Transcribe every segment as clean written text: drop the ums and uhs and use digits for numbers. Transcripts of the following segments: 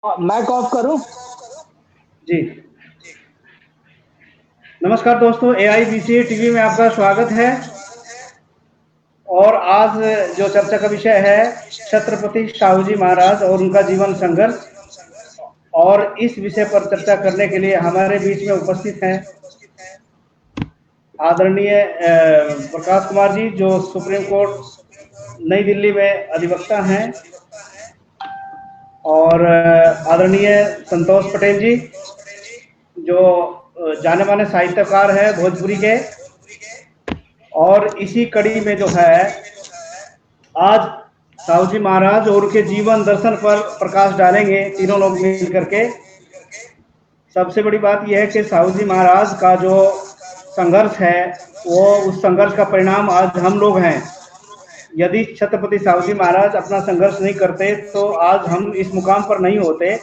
Mic off करूं? जी। नमस्कार दोस्तों, एआईबीसी टीवी में आपका स्वागत है। और आज जो चर्चा का विषय है छत्रपति शाहू जी महाराज और उनका जीवन संघर्ष। और इस विषय पर चर्चा करने के लिए हमारे बीच में उपस्थित हैं आदरणीय प्रकाश कुमार जी, जो सुप्रीम कोर्ट नई दिल्ली में अधिवक्ता हैं, और आदरणीय संतोष पटेल जी, जो जाने माने साहित्यकार हैं भोजपुरी के। और इसी कड़ी में जो है आज साहू जी महाराज और उनके जीवन दर्शन पर प्रकाश डालेंगे तीनों लोग मिल करके। सबसे बड़ी बात यह है कि साहू जी महाराज का जो संघर्ष है वो उस संघर्ष का परिणाम आज हम लोग हैं। यदि छत्रपति साहू जी महाराज अपना संघर्ष नहीं करते तो आज हम इस मुकाम पर नहीं होते।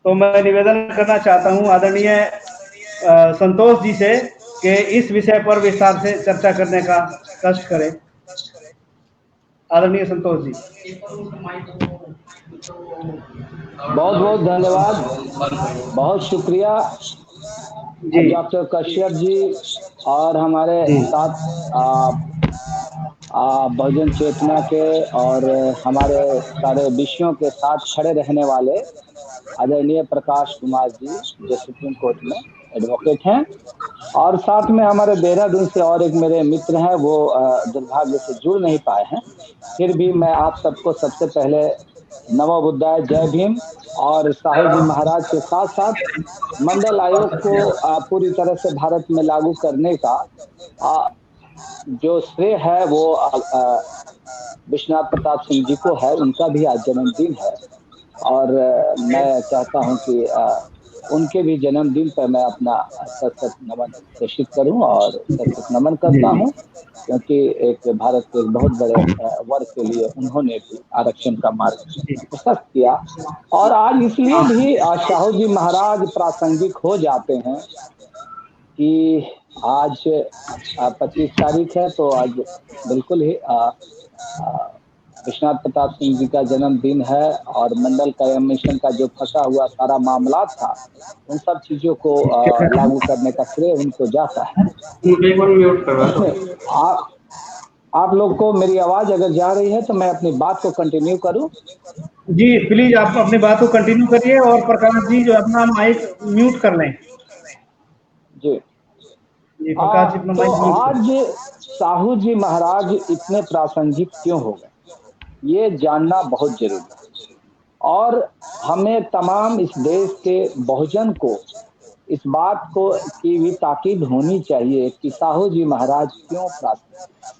तो मैं निवेदन करना चाहता हूं आदरणीय संतोष जी से कि इस विषय पर विस्तार से चर्चा करने का कष्ट करें। आदरणीय संतोष जी। बहुत बहुत धन्यवाद, बहुत शुक्रिया जी डॉक्टर कश्यप जी और हमारे जी साथ बहुजन चेतना के और हमारे सारे विषयों के साथ खड़े रहने वाले आदरणीय प्रकाश कुमार जी, जो सुप्रीम कोर्ट में एडवोकेट हैं। और साथ में हमारे देहरादून से और एक मेरे मित्र हैं, वो दुर्भाग्य से जुड़ नहीं पाए हैं। फिर भी मैं आप सबको सबसे पहले नमो बुद्धाय, जय भीम। और साहू जी महाराज के साथ साथ मंडल आयोग को पूरी तरह से भारत में लागू करने का जो श्रेय है वो विश्वनाथ प्रताप सिंह जी को है। उनका भी आज जन्मदिन है और मैं चाहता हूं कि उनके भी जन्मदिन पर मैं अपना सत नमन प्रेषित करूं और सत नमन करता हूं, क्योंकि एक भारत के एक बहुत बड़े वर्ग के लिए उन्होंने भी आरक्षण का मार्ग प्रशस्त किया। और आज इसलिए भी साहू जी महाराज प्रासंगिक हो जाते हैं कि आज 25 तारीख है, तो आज बिल्कुल ही विश्वनाथ प्रताप सिंह जी का जन्मदिन है। और मंडल कमीशन का जो फंसा हुआ सारा मामला था, उन सब चीजों को लागू करने का श्रेय उनको जाता है। आप लोग को मेरी आवाज अगर जा रही है तो मैं अपनी बात को कंटिन्यू करूं? जी, प्लीज आप अपनी बात को कंटिन्यू करिए और प्रकाश जी जो अपना माइक म्यूट कर लें। जी। जी प्रकाश जी अपना तो माइक म्यूट आज करें। साहू जी महाराज इतने प्रासंगिक क्यों हो गए, ये जानना बहुत जरूरी है। और हमें तमाम इस देश के बहुजन को इस बात को की भी ताकीद होनी चाहिए कि साहू जी महाराज क्यों प्रासंगिक।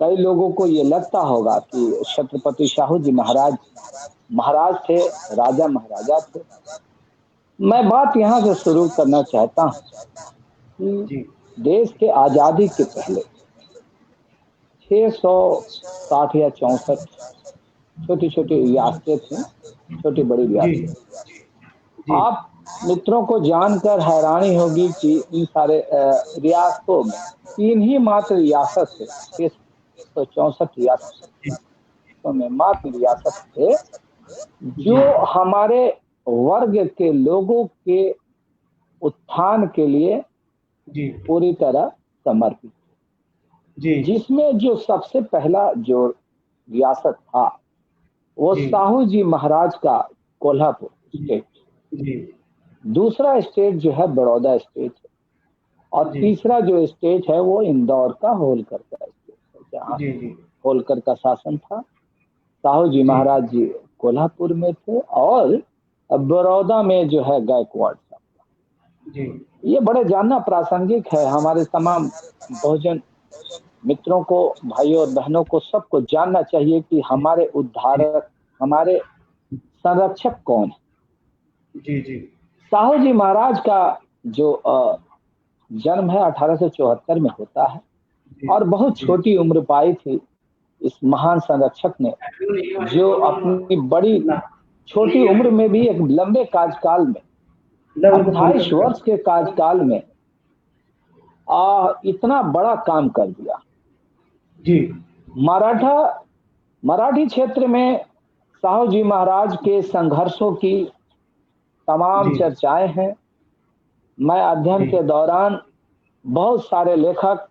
कई लोगों को ये लगता होगा कि छत्रपति साहू जी महाराज महाराज थे, राजा महाराजा थे। मैं बात यहाँ से शुरू करना चाहता हूँ कि देश के आजादी के पहले 660 या 64 छोटी छोटी रियासतें थी, छोटी बड़ी रियासतें। आप मित्रों को जानकर हैरानी होगी कि इन सारे रियासतों में 3 ही मात्र रियासत थे। 664 रियासतों में मात्र रियासत थे जो हमारे वर्ग के लोगों के उत्थान के लिए पूरी तरह समर्पित, जिसमें जो सबसे पहला जो रियासत था वो साहू जी महाराज का कोल्हापुर स्टेट, दूसरा स्टेट जो है बड़ौदा स्टेट है, और तीसरा जो स्टेट है वो इंदौर का होलकर का स्टेट है, जहाँ होलकर का शासन था। साहू जी महाराज जी कोल्हापुर में थे और बड़ौदा में जो है गायकवाड़ साहब। ये बड़े जानना प्रासंगिक है। हमारे तमाम बहुजन मित्रों को, भाइयों और बहनों को, सबको जानना चाहिए कि हमारे उद्धारक, हमारे संरक्षक कौन है। जी। साहू जी महाराज का जो जन्म है 1874 में होता है और बहुत छोटी उम्र पाई थी इस महान संरक्षक ने, जो अपनी बड़ी छोटी उम्र में भी एक लंबे कार्यकाल में 28 वर्ष के कार्यकाल में इतना बड़ा काम कर दिया। मराठी क्षेत्र में साहू जी महाराज के संघर्षों की तमाम चर्चाएं हैं। मैं अध्ययन के दौरान बहुत सारे लेखक,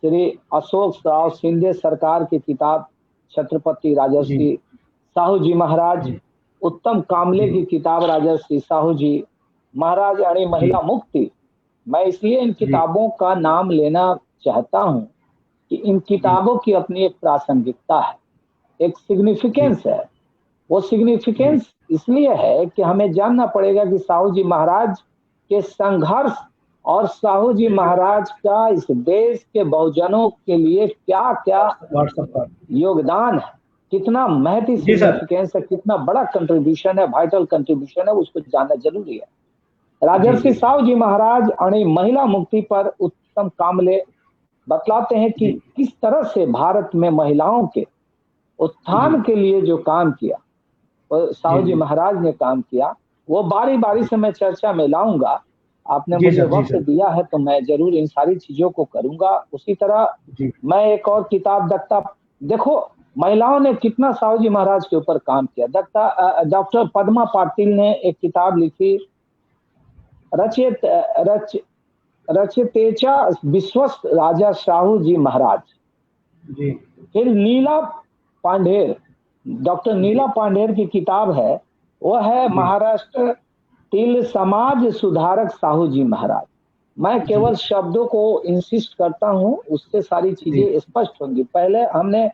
श्री अशोक राव शिंदे सरकार की किताब छत्रपति राजर्षि साहू जी महाराज, उत्तम कामले की किताब राजर्षि साहू जी महाराज यानी महिला मुक्ति, मैं इसलिए इन किताबों का नाम लेना चाहता हूं कि इन किताबों की अपनी एक प्रासंगिकता है, एक सिग्निफिकेंस है। वो सिग्निफिकेंस इसलिए है कि हमें जानना पड़ेगा कि साहू जी महाराज के संघर्ष और साहू जी महाराज का इस देश के बहुजनों के लिए क्या क्या योगदान है, कितना महती सिग्निफिकेंस है, कितना बड़ा कंट्रीब्यूशन है, वाइटल कंट्रीब्यूशन है, उसको जानना जरूरी है। राजर्षि साहू जी महाराज यानी महिला मुक्ति पर उत्तम कामले बतलाते हैं कि किस तरह से भारत में महिलाओं के उत्थान के लिए जो काम किया वो साहू जी महाराज ने काम किया। वो बारी बारी से मैं चर्चा में लाऊंगा। आपने मुझे वक्त दिया है तो मैं जरूर इन सारी चीजों को करूंगा। उसी तरह मैं एक और किताब देखो महिलाओं ने कितना साहू जी महाराज के ऊपर काम किया। डॉक्टर पद्मा पाटिल ने एक किताब लिखी, रचतेचा विश्वस्त राजा साहू जी महाराज। फिर नीला पांडेर, डॉक्टर नीला पांडेर की किताब है, वो है महाराष्ट्र तिल समाज सुधारक साहू जी महाराज। मैं केवल शब्दों को इंसिस्ट करता हूं, उससे सारी चीजें स्पष्ट होंगी। पहले हमने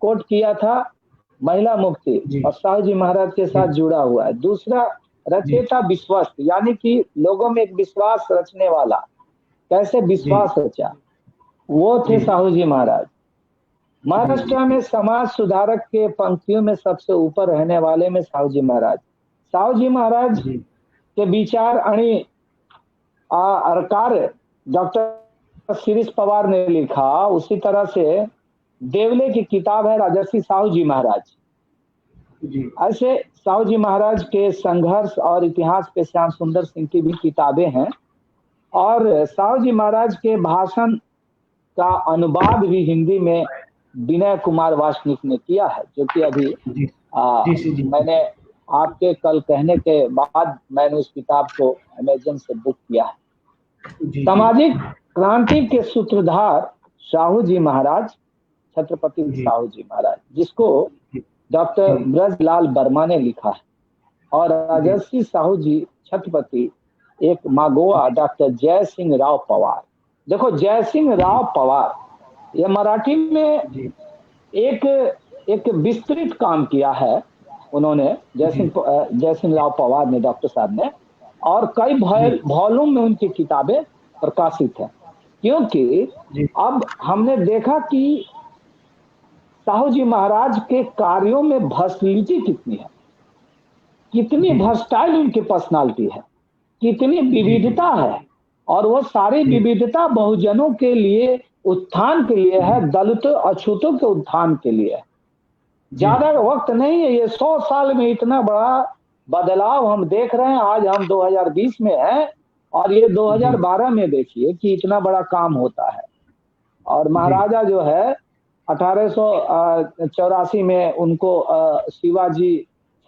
कोट किया था महिला मुक्ति और साहू जी महाराज के साथ जुड़ा हुआ है। दूसरा रचेता विश्वास, यानी कि लोगों में एक विश्वास रचने वाला, कैसे विश्वास रचा, वो थे साहू जी महाराज। महाराष्ट्र में समाज सुधारक के पंक्तियों में सबसे ऊपर रहने वाले में साहू जी महाराज। साहू जी महाराज के विचार आणि कार्य डॉक्टर शिरीष पवार ने लिखा। उसी तरह से देवले की किताब है राजर्षि साहू जी महाराज। ऐसे साहू जी महाराज के संघर्ष और इतिहास पे श्याम सुंदर सिंह की भी किताबें हैं। और साहू जी महाराज के भाषण का अनुवाद भी हिंदी में विनय कुमार वासनिक ने किया है, जो कि अभी मैंने आपके कल कहने के बाद मैंने उस किताब को अमेजन से बुक किया है। सामाजिक क्रांति के सूत्रधार साहू जी महाराज, छत्रपति साहू जी महाराज, जिसको डॉक्टर ब्रजलाल वर्मा ने लिखा है। और राजर्षि साहू जी छत्रपति एक मागोआ डॉक्टर जय सिंह राव पवार। देखो जय सिंह राव पवार, ये मराठी में एक विस्तृत काम किया है उन्होंने, जय सिंह राव पवार ने, डॉक्टर साहब ने, और कई वॉल्यूम में उनकी किताबें प्रकाशित हैं। क्योंकि अब हमने देखा कि साहू जी महाराज के कार्यों में वर्सैटिलिटी कितनी है, कितनी वर्सटाइल उनकी पर्सनालिटी है, कितनी विविधता है। और वो सारी विविधता बहुजनों के लिए उत्थान के लिए है, दलितों अछूतों के उत्थान के लिए है। ज्यादा वक्त नहीं है, ये 100 साल में इतना बड़ा बदलाव हम देख रहे हैं। आज हम 2020 में हैं और ये 2012 में देखिए कि इतना बड़ा काम होता है। और महाराजा जो है 1884 में उनको शिवाजी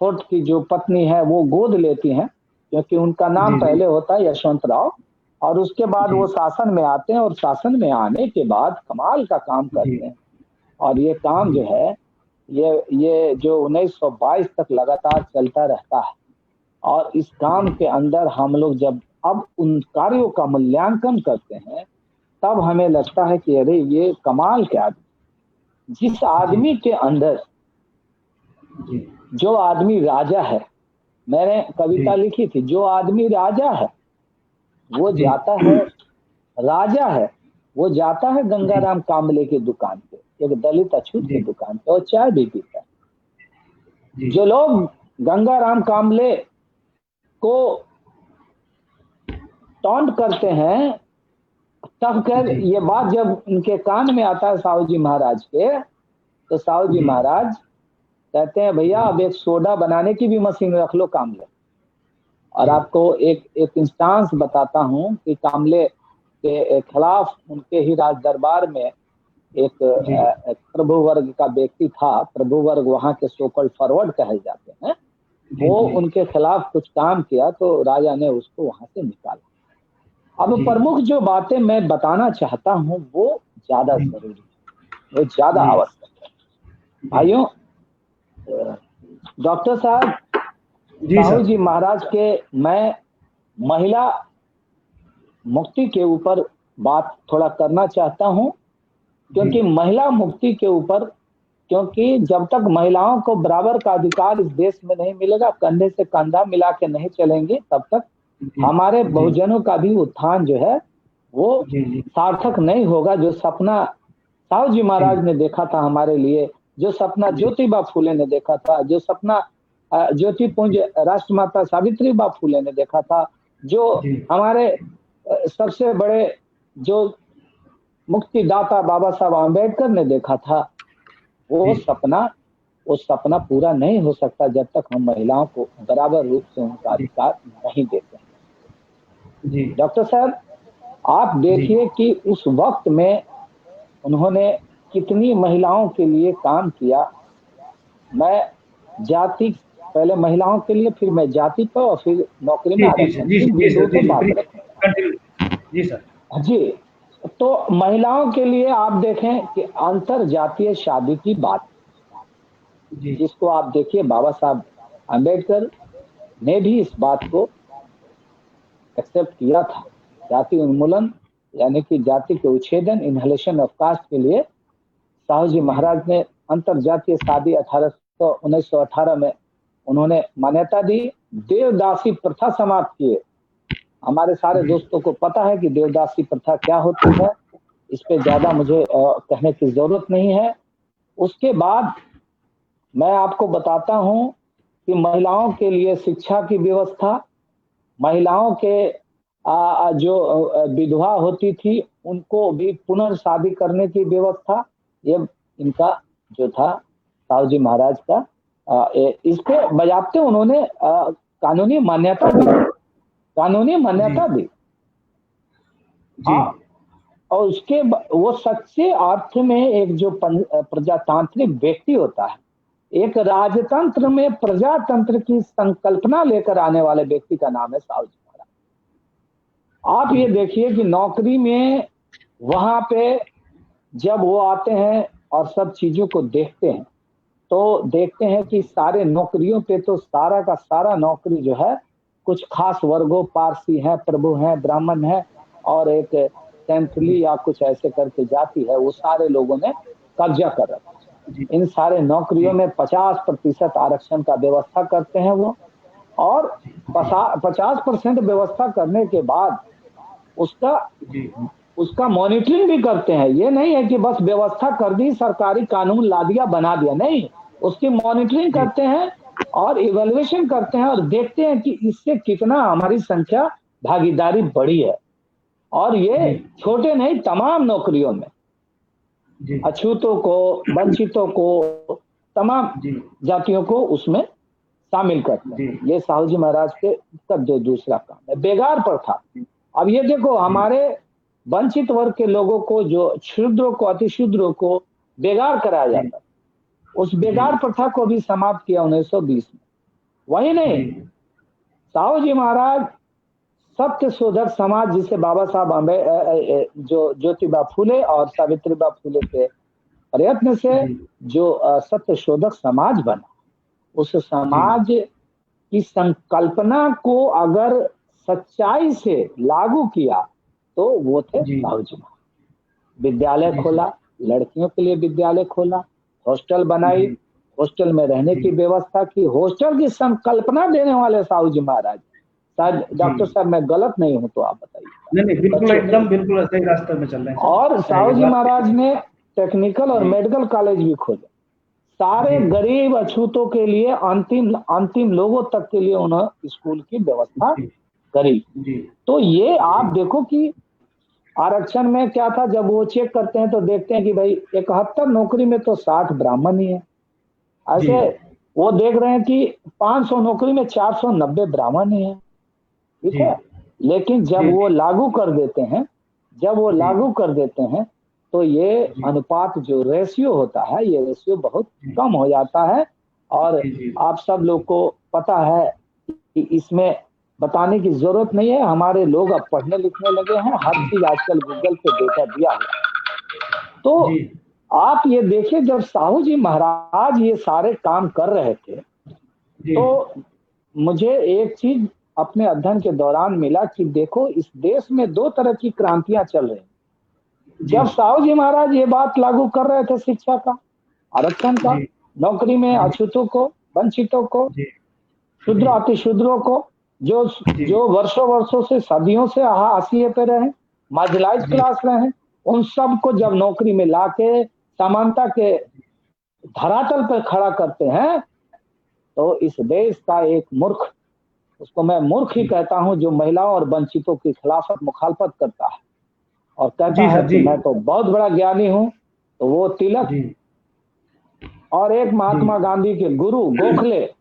फोर्ट की जो पत्नी है वो गोद लेती हैं, क्योंकि उनका नाम पहले होता है यशवंत राव। और उसके बाद वो शासन में आते हैं और शासन में आने के बाद कमाल का काम करते हैं। और ये काम जो है ये जो 1922 तक लगातार चलता रहता है। और इस काम के अंदर हम लोग जब अब उन कार्यों का मूल्यांकन करते हैं तब हमें लगता है कि अरे ये कमाल के आदमी, जिस आदमी के अंदर, जो आदमी राजा है, मैंने कविता लिखी थी, जो आदमी राजा है वो जाता है, राजा है वो जाता है गंगाराम कामले की दुकान पे, एक दलित अछूत की दुकान पे, और चाय भी पीता है। जो लोग गंगाराम कामले को टॉन्ट करते हैं, तब कर ये बात जब उनके कान में आता है साहू जी महाराज के, तो साहू जी महाराज कहते हैं भैया अब एक सोडा बनाने की भी मशीन रख लो कामले। और आपको एक इंस्टांस बताता हूं कि कामले के खिलाफ उनके ही राज दरबार में एक प्रभु वर्ग का व्यक्ति था, प्रभु वर्ग वहां के सोकल फॉरवर्ड कहे जाते हैं, वो उनके खिलाफ कुछ काम किया तो राजा ने उसको वहां से निकाला। अब प्रमुख जो बातें मैं बताना चाहता हूं वो ज्यादा जरूरी है, वो ज्यादा आवश्यक है। भाइयों, डॉक्टर साहब साहू जी महाराज के मैं महिला मुक्ति के ऊपर बात थोड़ा करना चाहता हूं, क्योंकि महिला मुक्ति के ऊपर, क्योंकि जब तक महिलाओं को बराबर का अधिकार इस देश में नहीं मिलेगा, कंधे से कंधा मिला के नहीं चलेंगे, तब तक हमारे बहुजनों का भी उत्थान जो है वो सार्थक नहीं होगा। जो सपना साहू जी महाराज ने देखा था हमारे लिए, जो सपना ज्योतिबा फूले ने देखा था, जो सपना ज्योतिपुंज राष्ट्रमाता सावित्रीबाई फूले ने देखा था, जो हमारे सबसे बड़े जो मुक्तिदाता बाबा साहब आम्बेडकर ने देखा था, वो सपना पूरा नहीं हो सकता जब तक हम महिलाओं को बराबर रूप से उनका अधिकार नहीं देते हैं। डॉक्टर साहब, आप देखिए कि उस वक्त में उन्होंने कितनी महिलाओं के लिए काम किया। मैं जाति, पहले महिलाओं के लिए, फिर मैं जाति पर और फिर नौकरी में आरक्षण की बिंदु पर बात रखूंगा। जी सर। जी, तो महिलाओं के लिए आप देखें कि अंतर जातीय शादी की बात, जिसको आप देखिए बाबा साहब आम्बेडकर ने भी इस बात को एक्सेप्ट किया था। जाति उन्मूलन यानी कि जाति के उच्छेदन, इनहेलेशन ऑफ कास्ट के लिए साहू जी महाराज ने अंतर जातीय शादी 1918 में उन्होंने मान्यता दी। देवदासी प्रथा समाप्त किए। हमारे सारे दोस्तों को पता है कि देवदासी प्रथा क्या होती है, इस पे ज्यादा मुझे कहने की जरूरत नहीं है। उसके बाद मैं आपको बताता हूं कि महिलाओं के लिए शिक्षा की व्यवस्था, महिलाओं के जो विधवा होती थी उनको भी पुनर्शादी करने की व्यवस्था, ये इनका जो था साहू जी महाराज का, इसको बजाते उन्होंने कानूनी मान्यता दी, कानूनी मान्यता दी। और उसके वो सच्चे अर्थ में एक जो प्रजातांत्रिक व्यक्ति होता है, एक राजतंत्र में प्रजातंत्र की संकल्पना लेकर आने वाले व्यक्ति का नाम है साहू जी महाराज। आप ये देखिए कि नौकरी में वहां पे जब वो आते हैं और सब चीजों को देखते हैं, तो देखते हैं कि सारे नौकरियों पे तो सारा का सारा नौकरी जो है कुछ खास वर्गों, पारसी हैं, प्रभु हैं, ब्राह्मण हैं और एक सैंथली या कुछ ऐसे करके जाति है, वो सारे लोगों ने कब्जा कर रखा। इन सारे नौकरियों में 50% आरक्षण का व्यवस्था करते हैं वो, और 50% व्यवस्था करने के बाद उसका मॉनिटरिंग भी करते हैं। ये नहीं है कि बस व्यवस्था कर दी, सरकारी कानून ला दिया, बना दिया, नहीं, उसकी मॉनिटरिंग करते हैं और इवैल्यूएशन करते हैं और देखते हैं कि इससे कितना हमारी संख्या भागीदारी बढ़ी है। और ये छोटे नहीं, तमाम नौकरियों में अछूतों को, वंचितों को, तमाम जातियों को उसमें शामिल करते हैं। ये साहू जी महाराज के तब जो दूसरा काम है। बेगार प्रथा, अब ये देखो हमारे वंचित वर्ग के लोगों को, जो क्षुद्रों को, अतिशूद्रों को बेगार कराया जाता है, उस बेगार प्रथा को भी समाप्त किया 1920 में। वही नहीं, साहू जी महाराज सत्य शोधक समाज, जिसे बाबा साहब जो ज्योतिबा फूले और सावित्रीबाई फूले के प्रयत्न से जो सत्य शोधक समाज बना, उस समाज की संकल्पना को अगर सच्चाई से लागू किया तो वो थे साहू जी महाराज। विद्यालय खोला, लड़कियों के लिए विद्यालय खोला, हॉस्टल बनाई, हॉस्टल में रहने की व्यवस्था की, हॉस्टल की संकल्पना देने वाले साहू जी महाराज। शायद डॉक्टर साहब मैं गलत नहीं हूं तो आप बताइए। नहीं, बिल्कुल एकदम बिल्कुल सही रास्ते में चल रहे हैं। और साहू जी महाराज ने टेक्निकल और मेडिकल कॉलेज भी खोले, सारे गरीब अछूतों के लिए, अंतिम लोगों तक के लिए उन्होंने स्कूल की व्यवस्था करी। तो ये आप देखो कि आरक्षण में क्या था, जब वो चेक करते हैं तो देखते हैं कि भाई 71 नौकरी में तो 60 ब्राह्मण ही है। ऐसे वो देख रहे हैं कि 500 नौकरी में 490 ब्राह्मण ही है, ठीक है। लेकिन जब वो लागू कर देते हैं, तो ये अनुपात जो रेशियो होता है, ये रेशियो बहुत कम हो जाता है। और आप सब लोग को पता है कि इसमें बताने की जरूरत नहीं है, हमारे लोग अब पढ़ने लिखने लगे हैं, हर चीज आजकल गूगल पे डेटा दिया हुआ है। तो आप ये देखिए, जब साहू जी महाराज ये सारे काम कर रहे थे, तो मुझे एक चीज अपने अध्ययन के दौरान मिला कि देखो, इस देश में दो तरह की क्रांतियां चल रही हैं। जब साहू जी महाराज ये बात लागू कर रहे थे शिक्षा का, आरक्षण का, नौकरी में अछूतों को, वंचितों को, शूद्र अतिशूद्रों को, जो वर्षों वर्षों से, सदियों से हाशिए पे रहे, मार्जिनलाइज क्लास रहे, उन सब को जब नौकरी में लाके समानता के धरातल पर खड़ा करते हैं, तो इस देश का एक मूर्ख, उसको मैं मूर्ख ही कहता हूं, जो महिलाओं और वंचितों की खिलाफत मुखालफत करता है और कहता है कि मैं तो बहुत बड़ा ज्ञानी हूं, तो वो तिलक और एक महात्मा गांधी के गुरु गोखले,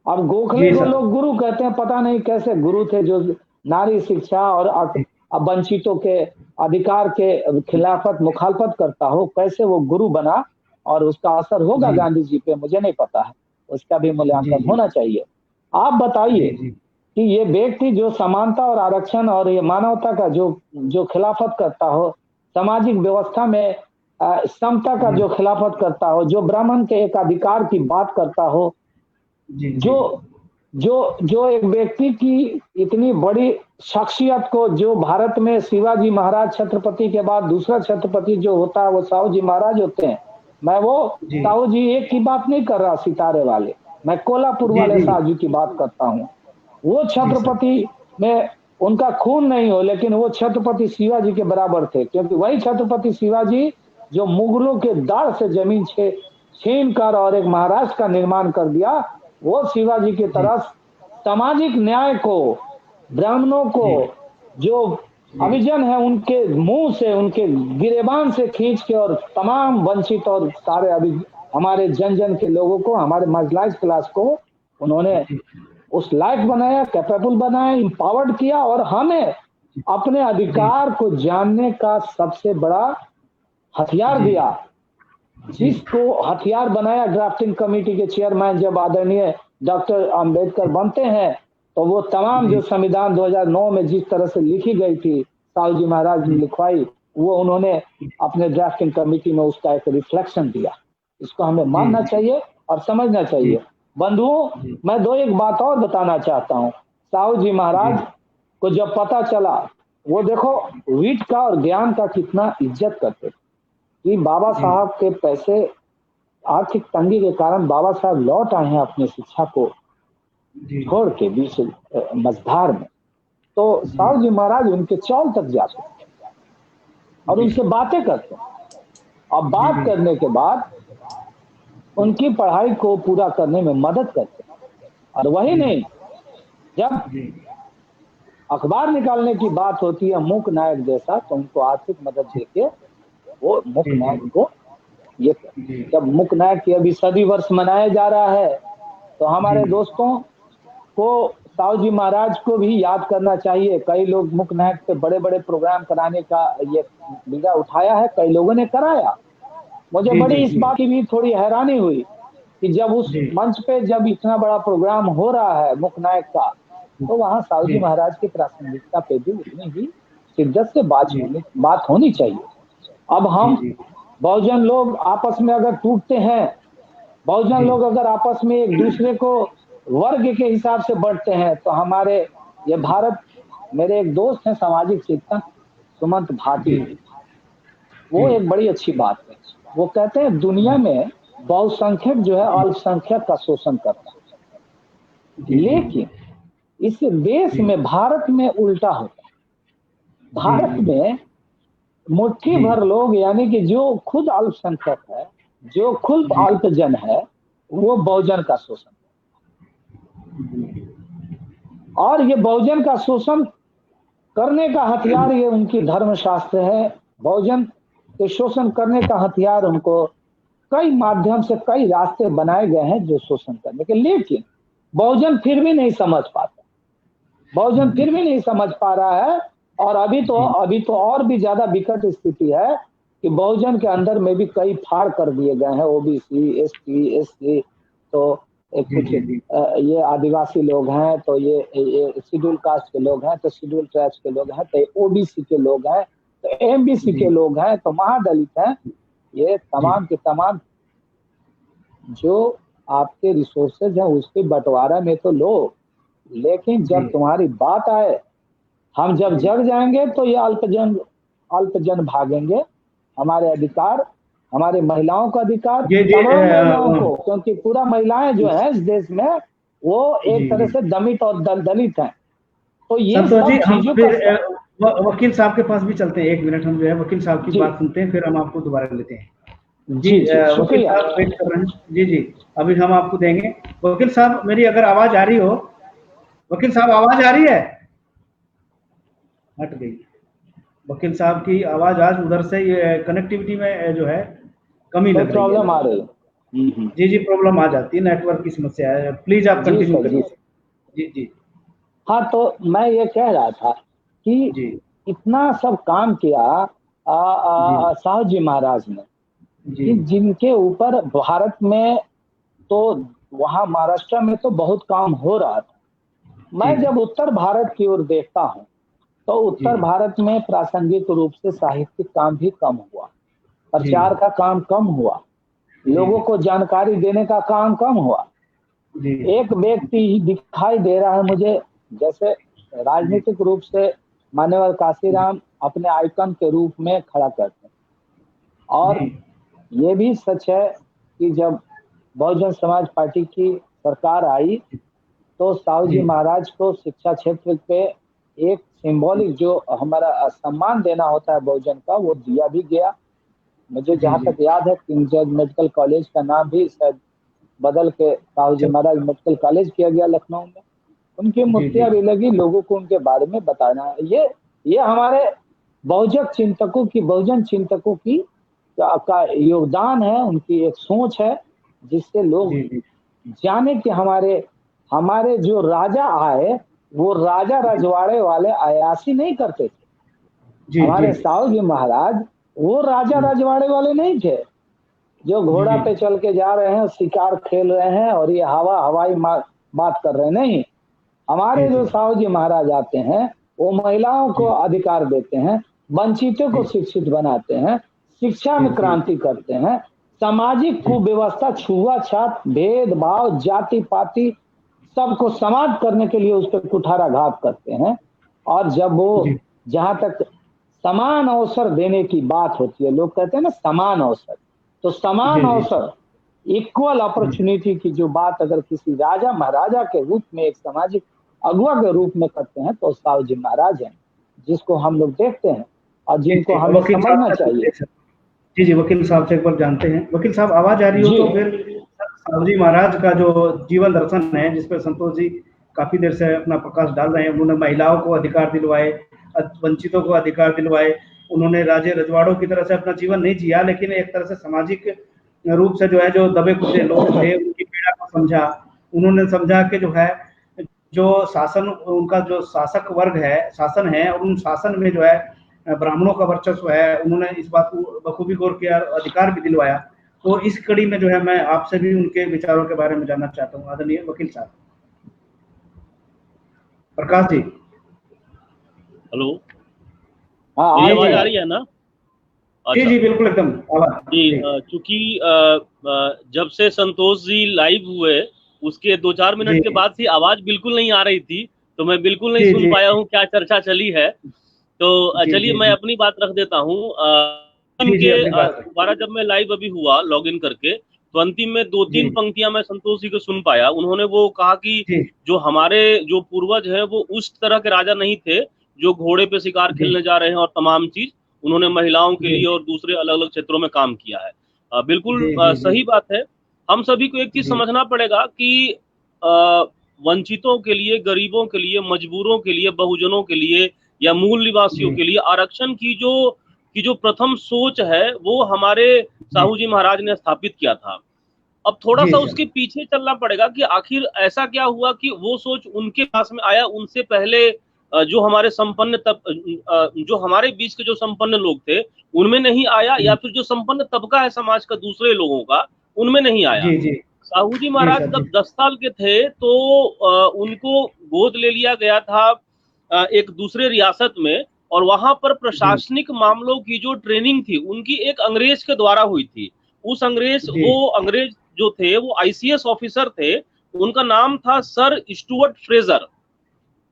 अब गोखले को लोग गुरु कहते हैं, पता नहीं कैसे गुरु थे, जो नारी शिक्षा और वंचितों के अधिकार के खिलाफत मुखालफत करता हो, कैसे वो गुरु बना, और उसका असर होगा गांधी जी पे, मुझे नहीं पता है, उसका भी मूल्यांकन होना चाहिए। आप बताइए कि ये व्यक्ति जो समानता और आरक्षण और ये मानवता का जो खिलाफत करता हो, सामाजिक व्यवस्था में समता का जो खिलाफत करता हो, जो ब्राह्मण के एक अधिकार की बात करता हो, जो एक व्यक्ति की इतनी बड़ी शख्सियत को, जो भारत में शिवाजी महाराज छत्रपति के बाद दूसरा छत्रपति जो होता है वो साहू जी महाराज होते हैं। मैं वो साहू जी एक की बात नहीं कर रहा, सितारे वाले, मैं कोल्हापुर वाले साहू जी की बात करता हूँ। वो छत्रपति में उनका खून नहीं हो, लेकिन वो छत्रपति शिवाजी के बराबर थे, क्योंकि वही छत्रपति शिवाजी जो मुगलों के दाढ़ से जमीन छीन कर और एक महाराष्ट्र का निर्माण कर दिया, वो शिवाजी की तरह सामाजिक न्याय को, ब्राह्मणों को जो अभिजन है उनके मुंह से, उनके गिरेबान से खींच के, और तमाम वंचित और सारे हमारे जन जन के लोगों को, हमारे मार्जिनलाइज्ड क्लास को उन्होंने उस लायक बनाया, कैपेबल बनाया, इंपावर्ड किया, और हमें अपने अधिकार को जानने का सबसे बड़ा हथियार दिया, जिसको हथियार बनाया ड्राफ्टिंग कमेटी के चेयरमैन जब आदरणीय डॉक्टर अंबेडकर बनते हैं, तो वो तमाम जो संविधान 2009 में जिस तरह से लिखी गई थी, साहू जी महाराज ने लिखवाई, वो उन्होंने अपने ड्राफ्टिंग कमेटी में उसका एक रिफ्लेक्शन दिया। इसको हमें मानना चाहिए और समझना चाहिए। बंधुओं, मैं एक बात और बताना चाहता हूँ। साहू जी महाराज को जब पता चला, वो देखो विट का और ज्ञान का कितना इज्जत करते थे, कि बाबा साहब के पैसे, आर्थिक तंगी के कारण बाबा साहब लौट आए हैं अपनी शिक्षा को छोड़ के बीच मझधार में, तो साहू जी महाराज उनके चौल तक जाते और उनसे बातें करते, और बात करने के बाद उनकी पढ़ाई को पूरा करने में मदद करते। और वही नहीं, जब अखबार निकालने की बात होती है मूक नायक जैसा, तो उनको आर्थिक मदद देके वो मूक नायक को, ये जब मूक नायक की अभी 100वीं वर्ष मनाया जा रहा है, तो हमारे दोस्तों को साहू जी महाराज को भी याद करना चाहिए। कई लोग मूक नायक पे बड़े बड़े प्रोग्राम कराने का ये बीड़ा उठाया है, कई लोगों ने कराया। मुझे बड़ी इस बात की भी थोड़ी हैरानी हुई कि जब उस मंच पे जब इतना बड़ा प्रोग्राम हो रहा है मूक नायक का, तो वहां साहू जी महाराज की प्रासंगिकता पे भी उतनी ही शिद्दत से बात होनी चाहिए। अब हम बहुजन लोग आपस में अगर टूटते हैं, बहुजन लोग अगर आपस में एक दूसरे को वर्ग के हिसाब से बढ़ते हैं, तो हमारे ये भारत, मेरे एक दोस्त हैं सामाजिक चिंतक सुमंत भाटी, वो एक बड़ी अच्छी बात है, वो कहते हैं दुनिया में बहुसंख्यक जो है अल्पसंख्यक का शोषण करता है, लेकिन इस देश में, भारत में उल्टा होता है। भारत में मुट्ठी भर लोग, यानी कि जो खुद अल्पसंख्यक है, जो खुद अल्पजन है, वो बहुजन का शोषण, और ये बहुजन का शोषण करने का हथियार ये उनकी धर्मशास्त्र है। बहुजन के शोषण करने का हथियार उनको कई माध्यम से, कई रास्ते बनाए गए हैं जो शोषण करने के, लेकिन बहुजन फिर भी नहीं समझ पाता, बहुजन फिर भी नहीं समझ पा रहा है। और अभी तो और भी ज्यादा विकट स्थिति है कि बहुजन के अंदर में भी कई फाड़ कर दिए गए हैं, ओबीसी, एसटी, एससी, तो कुछ ये आदिवासी लोग हैं, तो ये शेड्यूल कास्ट के लोग हैं, तो शेड्यूल ट्राइब्स के लोग हैं, तो ओबीसी के लोग हैं, तो एमबीसी के लोग हैं, तो महादलित हैं। ये तमाम के तमाम जो आपके रिसोर्सेज हैं उसके बंटवारा में तो लो, लेकिन जब तुम्हारी बात आए, हम जब जग जाएंगे तो ये अल्पजन भागेंगे। हमारे अधिकार, हमारे महिलाओं का अधिकार, तमाम महिलाओं को, क्योंकि पूरा महिलाएं जो है इस देश में वो एक तरह से दमित और दलित हैं। तो ये सब चीजों का वकील साहब के पास भी चलते हैं, 1 मिनट हम जो है वकील साहब की बात सुनते हैं, फिर हम आपको दोबारा लेते हैं। जी वकील साहब वेट कर रहे हैं। जी अभी हम आपको देंगे। वकील साहब मेरी अगर आवाज आ रही हो, वकील साहब आवाज आ रही है? हट गई वकील साहब की आवाज। आज उधर से ये कनेक्टिविटी में जो है कमी लग रही है, प्रॉब्लम आ रही है। जी प्रॉब्लम आ जाती है, नेटवर्क की समस्या है। प्लीज आप कंटिन्यू करिए। जी हाँ, तो मैं ये कह रहा था कि इतना सब काम किया साहू जी महाराज ने, कि जिनके ऊपर भारत में तो वहाँ महाराष्ट्र में तो बहुत काम हो रहा था। मैं जब उत्तर भारत की ओर देखता हूँ तो उत्तर भारत में प्रासंगिक रूप से साहित्यिक काम भी कम हुआ, प्रचार का काम कम हुआ, लोगों को जानकारी देने का काम कम हुआ। एक व्यक्ति दिखाई दे रहा है मुझे, जैसे राजनीतिक रूप से मान्यवर काशीराम अपने आइकन के रूप में खड़ा करते हैं। और ये भी सच है कि जब बहुजन समाज पार्टी की सरकार आई तो साहू जी महाराज को शिक्षा क्षेत्र पे एक सिंबॉलिक जो हमारा सम्मान देना होता है बहुजन का, वो दिया भी गया। मुझे जहाँ तक याद है किंग जॉर्ज मेडिकल कॉलेज का नाम भी शायद बदल के साहू जी महाराज मेडिकल कॉलेज किया गया लखनऊ में। उनकी मूर्तियां भी लगी, लोगों को उनके बारे में बताना। ये हमारे बहुजन चिंतकों की का योगदान है, उनकी एक सोच है, जिससे लोग जाने कि हमारे जो राजा आए वो राजा रजवाड़े वाले अयासी नहीं करते थे। हमारे साहू जी महाराज वो राजा रजवाड़े वाले नहीं थे जो घोड़ा पे चल के जा रहे हैं, शिकार खेल रहे हैं और ये हवाई बात कर रहे हैं। नहीं, हमारे जो साहू जी महाराज आते हैं वो महिलाओं को अधिकार देते हैं, वंचितों को शिक्षित बनाते हैं, शिक्षा में क्रांति करते हैं, सामाजिक कुव्यवस्था, छुआछूत, भेदभाव, जाति पाति सबको समाप्त करने के लिए उस पर कुठाराघात करते हैं। और जब वो जहां तक समान अवसर देने की बात होती है, लोग कहते हैं ना समान अवसर, तो समान अवसर, इक्वल अपॉर्चुनिटी की जो बात अगर किसी राजा महाराजा के रूप में, एक सामाजिक अगुआ के रूप में करते हैं तो साहू जी महाराज हैं, जिसको हम लोग देखते हैं और जिनको हमें समझना चाहिए। जी वकील साहब से एक बार जानते हैं। वकील साहब आवाज आ रही हो तो फिर साहू जी महाराज का जो जीवन दर्शन है, जिसपे संतोष जी काफी देर से अपना प्रकाश डाल रहे हैं, उन्होंने महिलाओं को अधिकार दिलवाए, वंचितों को अधिकार दिलवाए, उन्होंने राजे रजवाड़ों की तरह से अपना जीवन नहीं जिया, लेकिन एक तरह से सामाजिक रूप से जो है जो दबे कुचले लोग थे उनकी पीड़ा को समझा। उन्होंने समझा कि जो है जो शासन, उनका जो शासक वर्ग है, शासन है, और उन शासन में जो है ब्राह्मणों का वर्चस्व है, उन्होंने इस बात को बखूबी गौर किया, अधिकार भी दिलवाया। तो इस कड़ी में जो है मैं आपसे भी उनके विचारों के बारे में जानना चाहता हूँ। आदरणीय वकील साहब प्रकाश जी। हेलो, आवाज आ रही है ना? अच्छा। जी बिल्कुल एकदम जी। चूंकि जब से संतोष जी लाइव हुए उसके 2-4 मिनट के बाद से आवाज बिल्कुल नहीं आ रही थी, तो मैं बिल्कुल नहीं सुन पाया हूँ क्या चर्चा चली है। तो चलिए मैं अपनी बात रख देता हूँ। दोबारा जब मैं लाइव अभी हुआ लॉग इन करके, तो अंतिम में 2-3 पंक्तियां मैं संतोष जी को सुन पाया। उन्होंने वो कहा कि जो हमारे जो पूर्वज हैं वो उस तरह के राजा नहीं थे जो घोड़े पे शिकार खेलने जा रहे हैं और तमाम चीज। उन्होंने महिलाओं के लिए और दूसरे अलग अलग क्षेत्रों में काम किया है। बिल्कुल सही बात है। हम सभी को एक चीज समझना पड़ेगा कि वंचितों के लिए, गरीबों के लिए, मजबूरों के लिए, बहुजनों के लिए या मूल निवासियों के लिए आरक्षण की जो प्रथम सोच है वो हमारे साहू जी महाराज ने स्थापित किया था। अब थोड़ा सा उसके पीछे चलना पड़ेगा कि आखिर ऐसा क्या हुआ कि वो सोच उनके पास में आया, उनसे पहले जो हमारे संपन्न जो हमारे बीच के जो संपन्न लोग थे उनमें नहीं आया, या फिर जो संपन्न तबका है समाज का दूसरे लोगों का उनमें नहीं आया। साहू जी महाराज जब 10 साल के थे तो उनको गोद ले लिया गया था एक दूसरे रियासत में, और वहां पर प्रशासनिक मामलों की जो ट्रेनिंग थी उनकी एक अंग्रेज के द्वारा हुई थी। वो अंग्रेज जो थे वो आईसीएस ऑफिसर थे, उनका नाम था सर स्टुअर्ट फ्रेजर।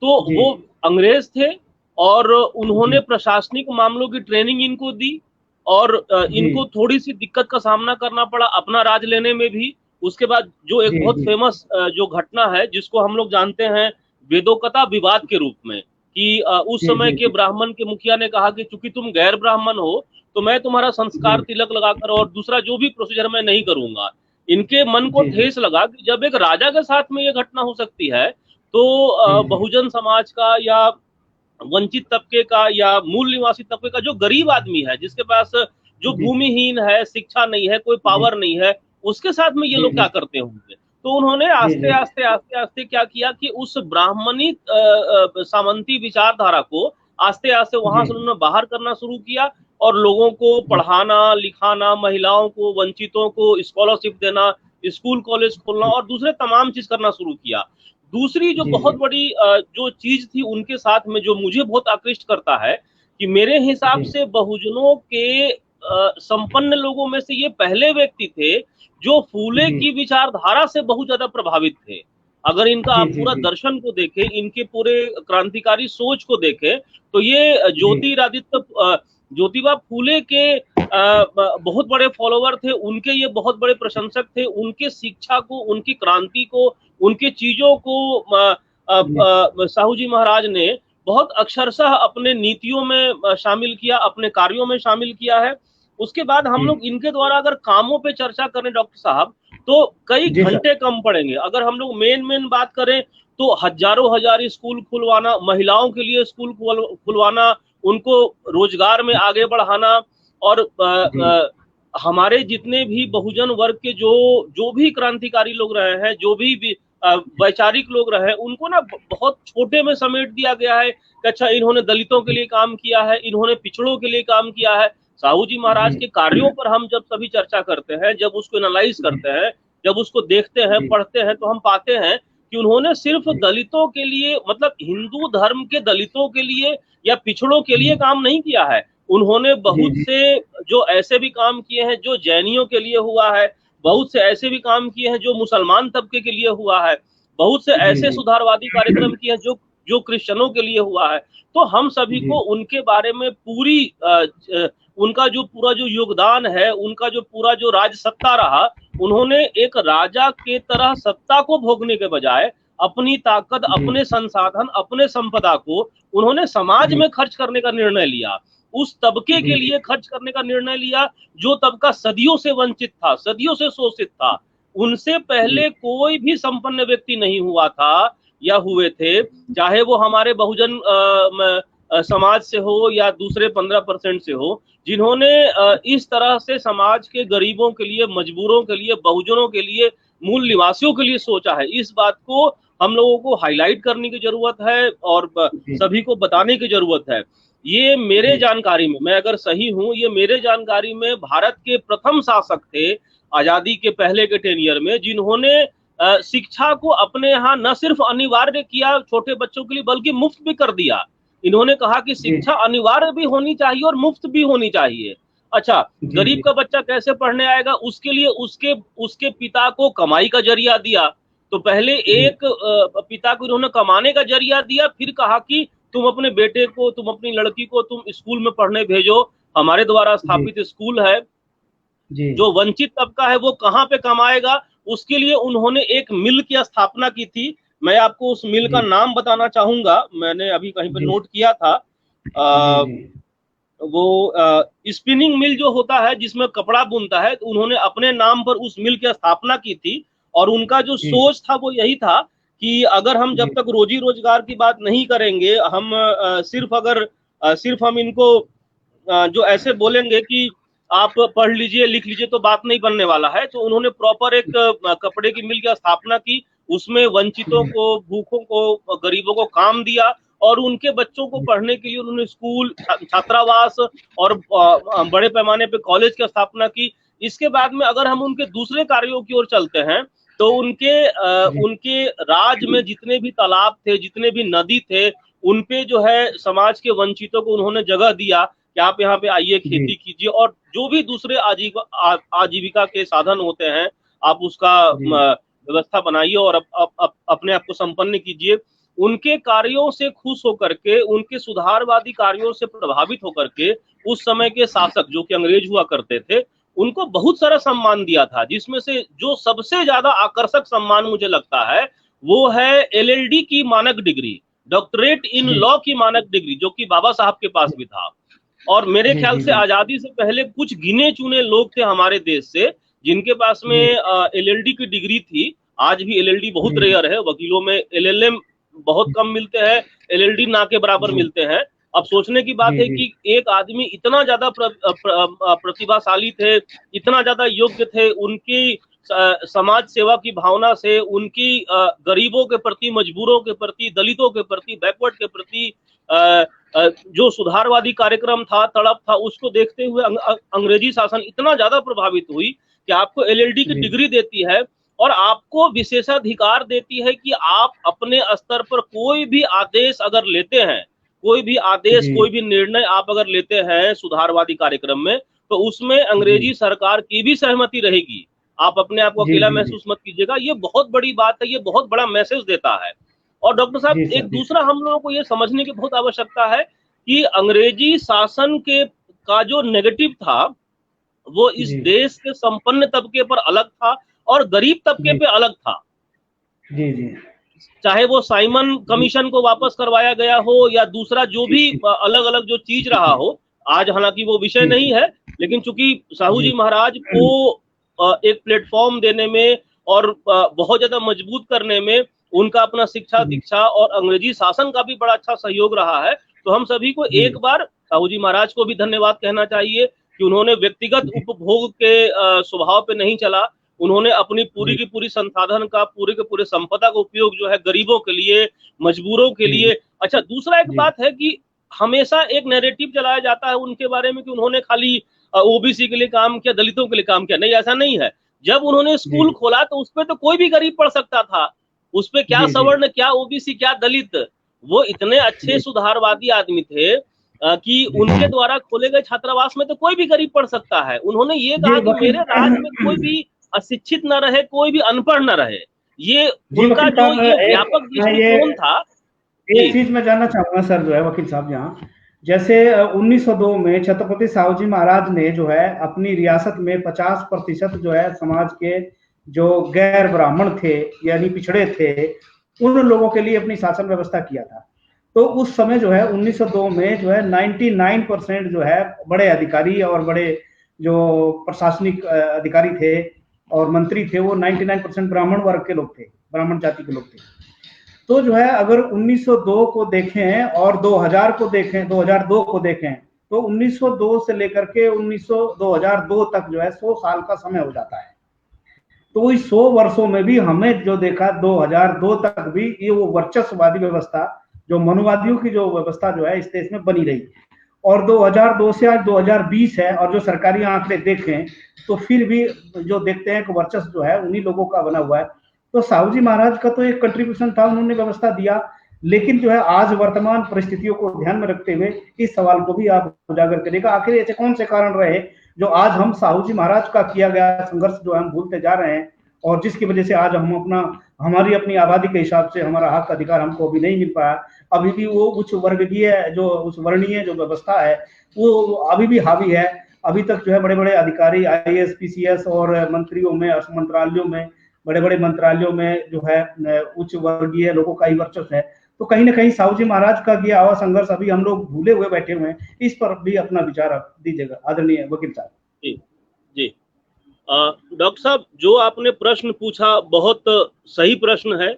तो वो अंग्रेज थे और उन्होंने प्रशासनिक मामलों की ट्रेनिंग इनको दी, और इनको थोड़ी सी दिक्कत का सामना करना पड़ा अपना राज लेने में भी। उसके बाद जो एक बहुत फेमस जो घटना है जिसको हम लोग जानते हैं वेदोकता विवाद के रूप में, कि उस समय के ब्राह्मण के मुखिया ने कहा कि चूंकि तुम गैर ब्राह्मण हो तो मैं तुम्हारा संस्कार तिलक लगाकर और दूसरा जो भी प्रोसीजर मैं नहीं करूंगा। इनके मन को ठेस लगा कि जब एक राजा के साथ में ये घटना हो सकती है तो बहुजन समाज का या वंचित तबके का या मूल निवासी तबके का जो गरीब आदमी है, जिसके पास जो भूमिहीन है, शिक्षा नहीं है, कोई पावर नहीं है, उसके साथ में ये लोग क्या करते होंगे। तो उन्होंने आस्ते आस्ते आस्ते आस्ते क्या किया कि उस ब्राह्मणी सामंती विचारधारा को आस्ते आस्ते वहां से उन्होंने बाहर करना शुरू किया, और लोगों को पढ़ाना लिखाना, महिलाओं को, वंचितों को स्कॉलरशिप देना, स्कूल कॉलेज खोलना और दूसरे तमाम चीज करना शुरू किया। दूसरी जो बहुत बड़ी जो चीज थी उनके साथ में, जो मुझे बहुत आकृष्ट करता है, कि मेरे हिसाब से बहुजनों के संपन्न लोगों में से ये पहले व्यक्ति थे जो फूले की विचारधारा से बहुत ज्यादा प्रभावित थे। अगर इनका आप पूरा दर्शन को देखें, इनके पूरे क्रांतिकारी सोच को देखें, तो ये ज्योतिबा फूले के बहुत बड़े फॉलोवर थे, उनके ये बहुत बड़े प्रशंसक थे। उनके शिक्षा को, उनकी क्रांति को, उनके चीजों को साहू जी महाराज ने बहुत अक्षरशः अपने नीतियों में शामिल किया, अपने कार्यों में शामिल किया है। उसके बाद हम लोग इनके द्वारा अगर कामों पे चर्चा करें डॉक्टर साहब, तो कई घंटे कम पड़ेंगे। अगर हम लोग मेन बात करें तो हजारों हजार स्कूल खुलवाना, महिलाओं के लिए स्कूल खुलवाना, उनको रोजगार में आगे बढ़ाना, और हमारे जितने भी बहुजन वर्ग के जो भी क्रांतिकारी लोग रहे हैं, जो भी वैचारिक लोग रहे, उनको ना बहुत छोटे में समेट दिया गया है कि अच्छा इन्होंने दलितों के लिए काम किया है, इन्होंने पिछड़ों के लिए काम किया है। साहू जी महाराज के कार्यों पर हम जब सभी चर्चा करते हैं, जब उसको एनालाइज करते हैं, जब उसको देखते हैं, पढ़ते हैं, तो हम पाते हैं कि उन्होंने सिर्फ दलितों के लिए, मतलब हिंदू धर्म के दलितों के लिए या पिछड़ों के लिए काम नहीं किया है। उन्होंने बहुत से जो ऐसे भी काम किए हैं जो जैनियों के लिए हुआ है, बहुत से ऐसे भी काम किए हैं जो मुसलमान तबके के लिए हुआ है, बहुत से ऐसे सुधारवादी कार्यक्रम किए हैं जो क्रिश्चियनों के लिए हुआ है। तो हम सभी को उनके बारे में पूरी उनका जो पूरा जो योगदान है, उनका जो पूरा जो राज सत्ता रहा, उन्होंने एक राजा के तरह सत्ता को भोगने के बजाय अपनी ताकत, अपने संसाधन, अपने संपदा को उन्होंने समाज में खर्च करने का निर्णय लिया। उस तबके के लिए खर्च करने का निर्णय लिया जो तबका सदियों से वंचित था, सदियों से शोषित था। उनसे पहले कोई भी संपन्न व्यक्ति नहीं हुआ था या हुए थे, चाहे वो हमारे बहुजन समाज से हो या दूसरे 15% से हो, जिन्होंने इस तरह से समाज के गरीबों के लिए, मजबूरों के लिए, बहुजनों के लिए, मूल निवासियों के लिए सोचा है। इस बात को हम लोगों को हाईलाइट करने की जरूरत है और सभी को बताने की जरूरत है। ये मेरे जानकारी में, मैं अगर सही हूं, ये मेरे जानकारी में भारत के प्रथम शासक थे आजादी के पहले के 10 ईयर में, जिन्होंने शिक्षा को अपने यहाँ न सिर्फ अनिवार्य किया छोटे बच्चों के लिए, बल्कि मुफ्त भी कर दिया। इन्होंने कहा कि शिक्षा अनिवार्य भी होनी चाहिए और मुफ्त भी होनी चाहिए। अच्छा, गरीब का बच्चा कैसे पढ़ने आएगा, उसके लिए उसके पिता को कमाई का जरिया दिया। तो पहले एक पिता को इन्होंने कमाने का जरिया दिया, फिर कहा कि तुम अपने बेटे को, तुम अपनी लड़की को तुम स्कूल में पढ़ने भेजो, हमारे द्वारा स्थापित स्कूल है। जो वंचित तबका है वो कहाँ पे कमाएगा, उसके लिए उन्होंने एक मिल की स्थापना की थी। मैं आपको उस मिल का नाम बताना चाहूंगा, मैंने अभी कहीं पे नोट किया था। वो स्पिनिंग मिल जो होता है जिसमें कपड़ा बुनता है, तो उन्होंने अपने नाम पर उस मिल की स्थापना की थी। और उनका जो सोच था वो यही था कि अगर हम जब तक रोजी रोजगार की बात नहीं करेंगे, हम सिर्फ हम इनको जो ऐसे बोलेंगे कि आप पढ़ लीजिए लिख लीजिए तो बात नहीं बनने वाला है। तो उन्होंने प्रॉपर एक कपड़े की मिल की स्थापना की, उसमें वंचितों को, भूखों को, गरीबों को काम दिया और उनके बच्चों को पढ़ने के लिए उन्होंने स्कूल, छात्रावास और बड़े पैमाने पे कॉलेज की स्थापना की। इसके बाद में अगर हम उनके दूसरे कार्यों की ओर चलते हैं तो उनके राज में जितने भी तालाब थे, जितने भी नदी थे, उनपे जो है समाज के वंचितों को उन्होंने जगह दिया कि आप यहाँ पे आइए, खेती कीजिए, और जो भी दूसरे आजीविका के साधन होते हैं आप उसका व्यवस्था बनाइए और अपने आप को संपन्न कीजिए। उनके कार्यों से खुश होकर के, उनके सुधारवादी कार्यों से प्रभावित होकर के उस समय के शासक जो कि अंग्रेज हुआ करते थे, उनको बहुत सारा सम्मान दिया था, जिसमें से जो सबसे ज्यादा आकर्षक सम्मान मुझे लगता है वो है LLD की मानक डिग्री, डॉक्टरेट इन लॉ की मानक डिग्री, जो कि बाबा साहब के पास भी था। और मेरे ख्याल से आजादी से पहले कुछ गिने चुने लोग थे हमारे देश से जिनके पास में LLD की डिग्री थी। आज भी LLD बहुत रेयर है, वकीलों में LLM बहुत कम मिलते हैं, LLD ना के बराबर मिलते हैं। अब सोचने की बात है कि एक आदमी इतना ज्यादा प्रतिभाशाली थे, इतना ज्यादा योग्य थे, उनकी समाज सेवा की भावना से, उनकी गरीबों के प्रति, मजबूरों के प्रति, दलितों के प्रति, बैकवर्ड के प्रति जो सुधारवादी कार्यक्रम था, तड़प था, उसको देखते हुए अंग्रेजी शासन इतना ज्यादा प्रभावित हुई कि आपको LLD की डिग्री देती है और आपको विशेषाधिकार देती है कि आप अपने स्तर पर कोई भी आदेश अगर लेते हैं, कोई भी आदेश, कोई भी निर्णय आप अगर लेते हैं सुधारवादी कार्यक्रम में, तो उसमें अंग्रेजी सरकार की भी सहमति रहेगी। आप अपने आप को अकेला महसूस मत कीजिएगा। ये बहुत बड़ी बात है, ये बहुत बड़ा मैसेज देता है। और डॉक्टर साहब, एक दूसरा हम लोगों को ये समझने की बहुत आवश्यकता है कि अंग्रेजी शासन का जो नेगेटिव था वो इस देश के संपन्न तबके पर अलग था और गरीब तबके पे अलग था। चाहे वो साइमन कमीशन को वापस करवाया गया हो या दूसरा जो भी अलग अलग जो चीज रहा हो, आज हालांकि वो विषय नहीं है, लेकिन चूंकि साहू जी महाराज को एक प्लेटफॉर्म देने में और बहुत ज्यादा मजबूत करने में उनका अपना शिक्षा दीक्षा और अंग्रेजी शासन का भी बड़ा अच्छा सहयोग रहा है। तो हम सभी को एक बार साहू जी महाराज को भी धन्यवाद कहना चाहिए कि उन्होंने व्यक्तिगत उपभोग के स्वभाव पे नहीं चला, उन्होंने अपनी पूरी की पूरी संसाधन का, पूरे के पूरे संपदा का उपयोग जो है गरीबों के लिए, मजबूरों के लिए। अच्छा, दूसरा एक बात है कि हमेशा एक नैरेटिव चलाया जाता है उनके बारे में कि उन्होंने खाली OBC के लिए काम किया, दलितों के लिए काम किया। नहीं, ऐसा नहीं है। जब उन्होंने स्कूल खोला तो उसपे तो कोई भी गरीब पढ़ सकता था, उसपे क्या सवर्ण, क्या OBC, क्या दलित। वो इतने अच्छे सुधारवादी आदमी थे कि उनके द्वारा खोले गए छात्रावास में तो कोई भी गरीब पढ़ सकता है। उन्होंने ये कहा कि मेरे राज्य में कोई भी अशिक्षित न रहे, कोई भी अनपढ़ न रहे। ये उनका जो ये व्यापक दृष्टिकोण था। एक चीज मैं जानना चाहूंगा सर, जो है वकील साहब, यहाँ जैसे 1902 में छत्रपति साहू जी महाराज ने जो है अपनी रियासत में 50% जो है समाज के जो गैर ब्राह्मण थे यानी पिछड़े थे, उन लोगों के लिए अपनी शासन व्यवस्था किया था। तो उस समय जो है 1902 में जो है 99% जो है बड़े अधिकारी और बड़े जो प्रशासनिक अधिकारी थे और मंत्री थे, वो 99% ब्राह्मण वर्ग के लोग थे, ब्राह्मण जाति के लोग थे। तो जो है अगर 1902 को देखें और 2000 को देखें, 2002 को देखें, तो 1902 से लेकर के 2002 तक जो है 100 साल का समय हो जाता है। तो इस 100 वर्षों में भी हमें जो देखा 2002 तक भी ये वो वर्चस्ववादी व्यवस्था, जो मनुवादियों की जो व्यवस्था जो है इस देश में बनी रही। और 2002 से आज 2020 है और जो सरकारी आंकड़े देखें तो फिर भी जो देखते हैं कि वर्चस्व जो है उन्हीं लोगों का बना हुआ है। तो साहू जी महाराज का तो एक कंट्रीब्यूशन था, उन्होंने व्यवस्था दिया, लेकिन जो है आज वर्तमान परिस्थितियों को ध्यान में रखते हुए इस सवाल को भी आप उजागर करिएगा, आखिर ऐसे कौन से कारण रहे जो आज हम साहू जी महाराज का किया गया संघर्ष जो हम भूलते जा रहे हैं और जिसकी वजह से आज हम हमारी अपनी आबादी के हिसाब से हमारा हक अधिकार हमको अभी नहीं मिल पाया। अभी भी वो उच्च वर्गीय जो उस वर्णीय जो व्यवस्था है वो अभी भी हावी है। अभी तक जो है बड़े बड़े अधिकारी IAS PCS और मंत्रियों में, मंत्रालयों में, बड़े बड़े मंत्रालयों में जो है उच्च वर्गीय लोगों का ही वर्चस्व है। तो कहीं ना कहीं साहू जी महाराज का किया हुआ संघर्ष अभी हम लोग भूले हुए बैठे हुए हैं। इस पर भी अपना विचार आप दीजिएगा आदरणीय वकील साहब। जी डॉक्टर साहब, जो आपने प्रश्न पूछा बहुत सही प्रश्न है।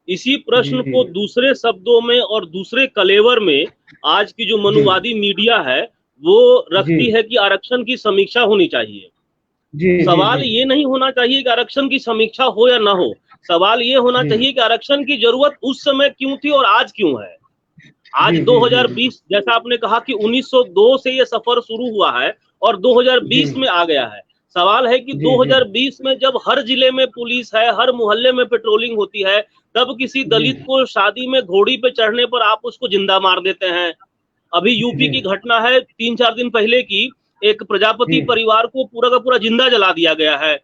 इसी प्रश्न को दूसरे शब्दों में और दूसरे कलेवर में आज की जो मनुवादी मीडिया है वो रखती है कि आरक्षण की समीक्षा होनी चाहिए। सवाल ये नहीं होना चाहिए कि आरक्षण की समीक्षा हो या ना हो, सवाल ये होना चाहिए कि आरक्षण की जरूरत उस समय क्यों थी और आज क्यों है। आज 2020, जैसा आपने कहा कि 1902 से ये सफर शुरू हुआ है और 2020 में आ गया है। सवाल है कि 2020 में जब हर जिले में पुलिस है, हर मोहल्ले में पेट्रोलिंग होती है, तब किसी दलित को शादी में घोड़ी पे चढ़ने पर आप उसको जिंदा मार देते हैं। अभी यूपी की घटना है 3-4 दिन पहले की, एक प्रजापति परिवार को पूरा का पूरा जिंदा जला दिया गया है।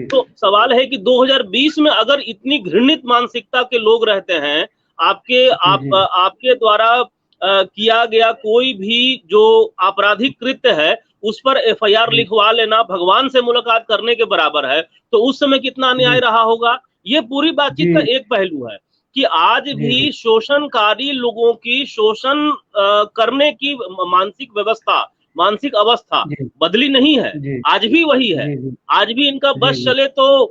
तो सवाल है कि 2020 में अगर इतनी घृणित मानसिकता के लोग रहते हैं, आपके द्वारा किया गया कोई भी जो आपराधिक कृत्य है उस पर एफआईआर लिखवा लेना भगवान से मुलाकात करने के बराबर है, तो उस समय कितना अन्याय रहा होगा। ये पूरी बातचीत का एक पहलू है कि आज भी शोषणकारी लोगों की शोषण करने की मानसिक व्यवस्था, मानसिक अवस्था बदली नहीं है, आज भी वही है। आज भी इनका बस चले तो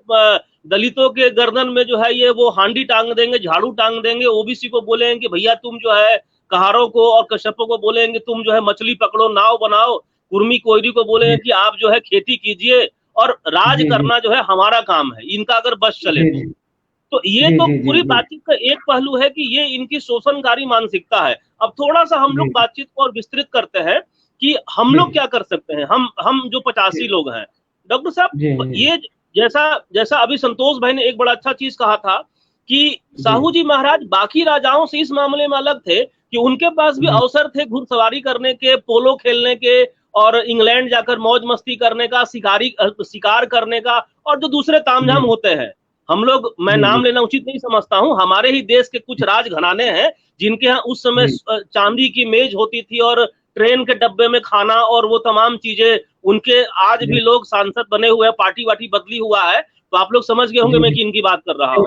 दलितों के गर्दन में जो है ये वो हांडी टांग देंगे, झाड़ू टांग देंगे, ओबीसी को बोलेंगे कि भैया तुम जो है, कहारों को और कश्यपों को बोलेंगे तुम जो है मछली पकड़ो, नाव बनाओ, कुर्मी कोयरी को बोलेंगे कि आप जो है खेती कीजिए और राज करना जो है हमारा काम है, इनका अगर बस चले तो ये तो पूरी बातचीत का एक पहलू है कि ये इनकी शोषणकारी मानसिकता है। अब थोड़ा सा हम लोग बातचीत को और विस्तृत करते हैं कि हम लोग क्या कर सकते हैं, हम जो 85 लोग हैं। डॉक्टर साहब, ये जैसा अभी संतोष भाई ने एक बड़ा अच्छा चीज कहा था कि साहू जी महाराज बाकी राजाओं से इस मामले में अलग थे कि उनके पास भी अवसर थे घुड़सवारी करने के, पोलो खेलने के और इंग्लैंड जाकर मौज मस्ती करने का, शिकार करने का और जो दूसरे तामझाम होते हैं। हम लोग, मैं नाम लेना उचित नहीं समझता हूं, हमारे ही देश के कुछ राज घराने हैं जिनके यहाँ उस समय चांदी की मेज होती थी और ट्रेन के डब्बे में खाना और वो तमाम चीजें, उनके आज भी लोग सांसद बने हुए हैं, पार्टी वार्टी बदली हुआ है, तो आप लोग समझ गए होंगे मैं किन की बात कर रहा हूँ।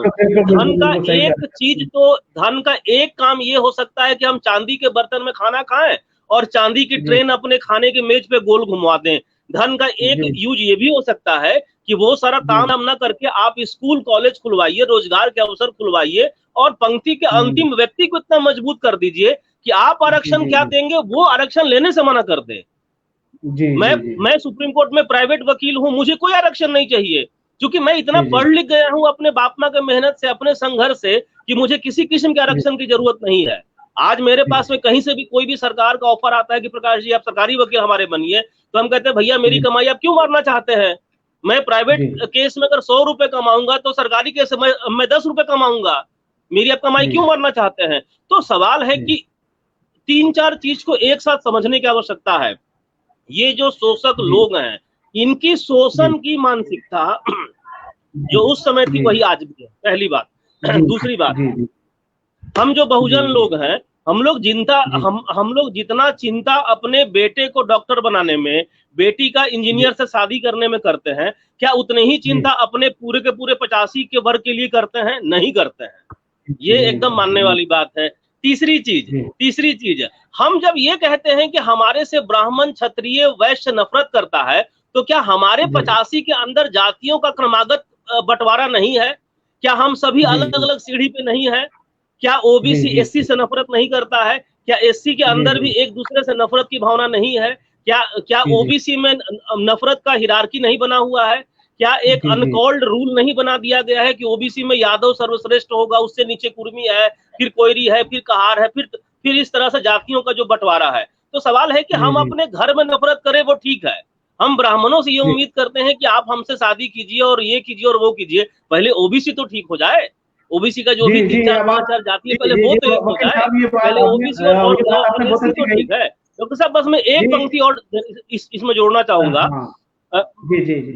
धन का एक काम ये हो सकता है कि हम चांदी के बर्तन में खाना खाएं और चांदी की ट्रेन अपने खाने के मेज पे गोल घुमवा दें। धन का एक यूज ये भी हो सकता है कि वो सारा काम हम ना करके आप स्कूल कॉलेज खुलवाइए, रोजगार के अवसर खुलवाइए और पंक्ति के अंतिम व्यक्ति को इतना मजबूत कर दीजिए कि आप आरक्षण क्या देंगे वो आरक्षण लेने से मना कर दे। मैं सुप्रीम कोर्ट में प्राइवेट वकील हूं, मुझे कोई आरक्षण नहीं चाहिए क्योंकि मैं इतना पढ़ लिख गया हूं अपने बाप माँ के मेहनत से, अपने संघर्ष से, कि मुझे किसी किस्म के आरक्षण की जरूरत नहीं है। आज मेरे पास में कहीं से भी कोई भी सरकार का ऑफर आता है कि प्रकाश जी आप सरकारी वकील हमारे बनिए, तो हम कहते हैं भैया मेरी कमाई आप क्यों मारना चाहते हैं। मैं प्राइवेट केस में अगर 100 रुपए कमाऊंगा तो सरकारी केस में मैं 10 रुपए कमाऊंगा, मेरी आप कमाई क्यों मारना चाहते हैं। तो सवाल है कि 3-4 चीज को एक साथ समझने की आवश्यकता है। ये जो शोषक लोग हैं इनकी शोषण की मानसिकता जो उस समय थी वही आज भी है, पहली बात। दूसरी बात, हम जो बहुजन लोग हैं, हम लोग जितना चिंता अपने बेटे को डॉक्टर बनाने में, बेटी का इंजीनियर से शादी करने में करते हैं, क्या उतनी ही चिंता अपने पूरे के पूरे 85 के वर्ग के लिए करते हैं? नहीं करते हैं। ये एकदम मानने वाली बात है। तीसरी चीज, हम जब ये कहते हैं कि हमारे से ब्राह्मण, क्षत्रिय, वैश्य नफरत करता है, तो क्या हमारे 85 के अंदर जातियों का क्रमागत बंटवारा नहीं है? क्या हम सभी अलग अलग सीढ़ी पे नहीं है? क्या ओबीसी एससी से नफरत नहीं करता है? क्या एससी के अंदर भी एक दूसरे से नफरत की भावना नहीं है? क्या ओबीसी में नफरत का हिरार्की नहीं बना हुआ है? क्या एक अनकॉल्ड रूल नहीं बना दिया गया है कि ओबीसी में यादव सर्वश्रेष्ठ होगा, उससे नीचे कुर्मी है, फिर कोयरी है, फिर कहार है, फिर इस तरह से जातियों का जो बंटवारा है। तो सवाल है कि हम अपने घर में नफरत करें वो ठीक है, हम ब्राह्मणों से ये उम्मीद करते हैं कि आप हमसे शादी कीजिए और ये कीजिए और वो कीजिए, पहले ओबीसी तो ठीक हो जाए, ओबीसी का जो भी 3-4-5 जाति है पहले वो तो एक हो जाए, पहले ओबीसी और एससी तो ठीक है। डॉक्टर साहब बस मैं एक पंक्ति और इसमें जोड़ना चाहूंगा।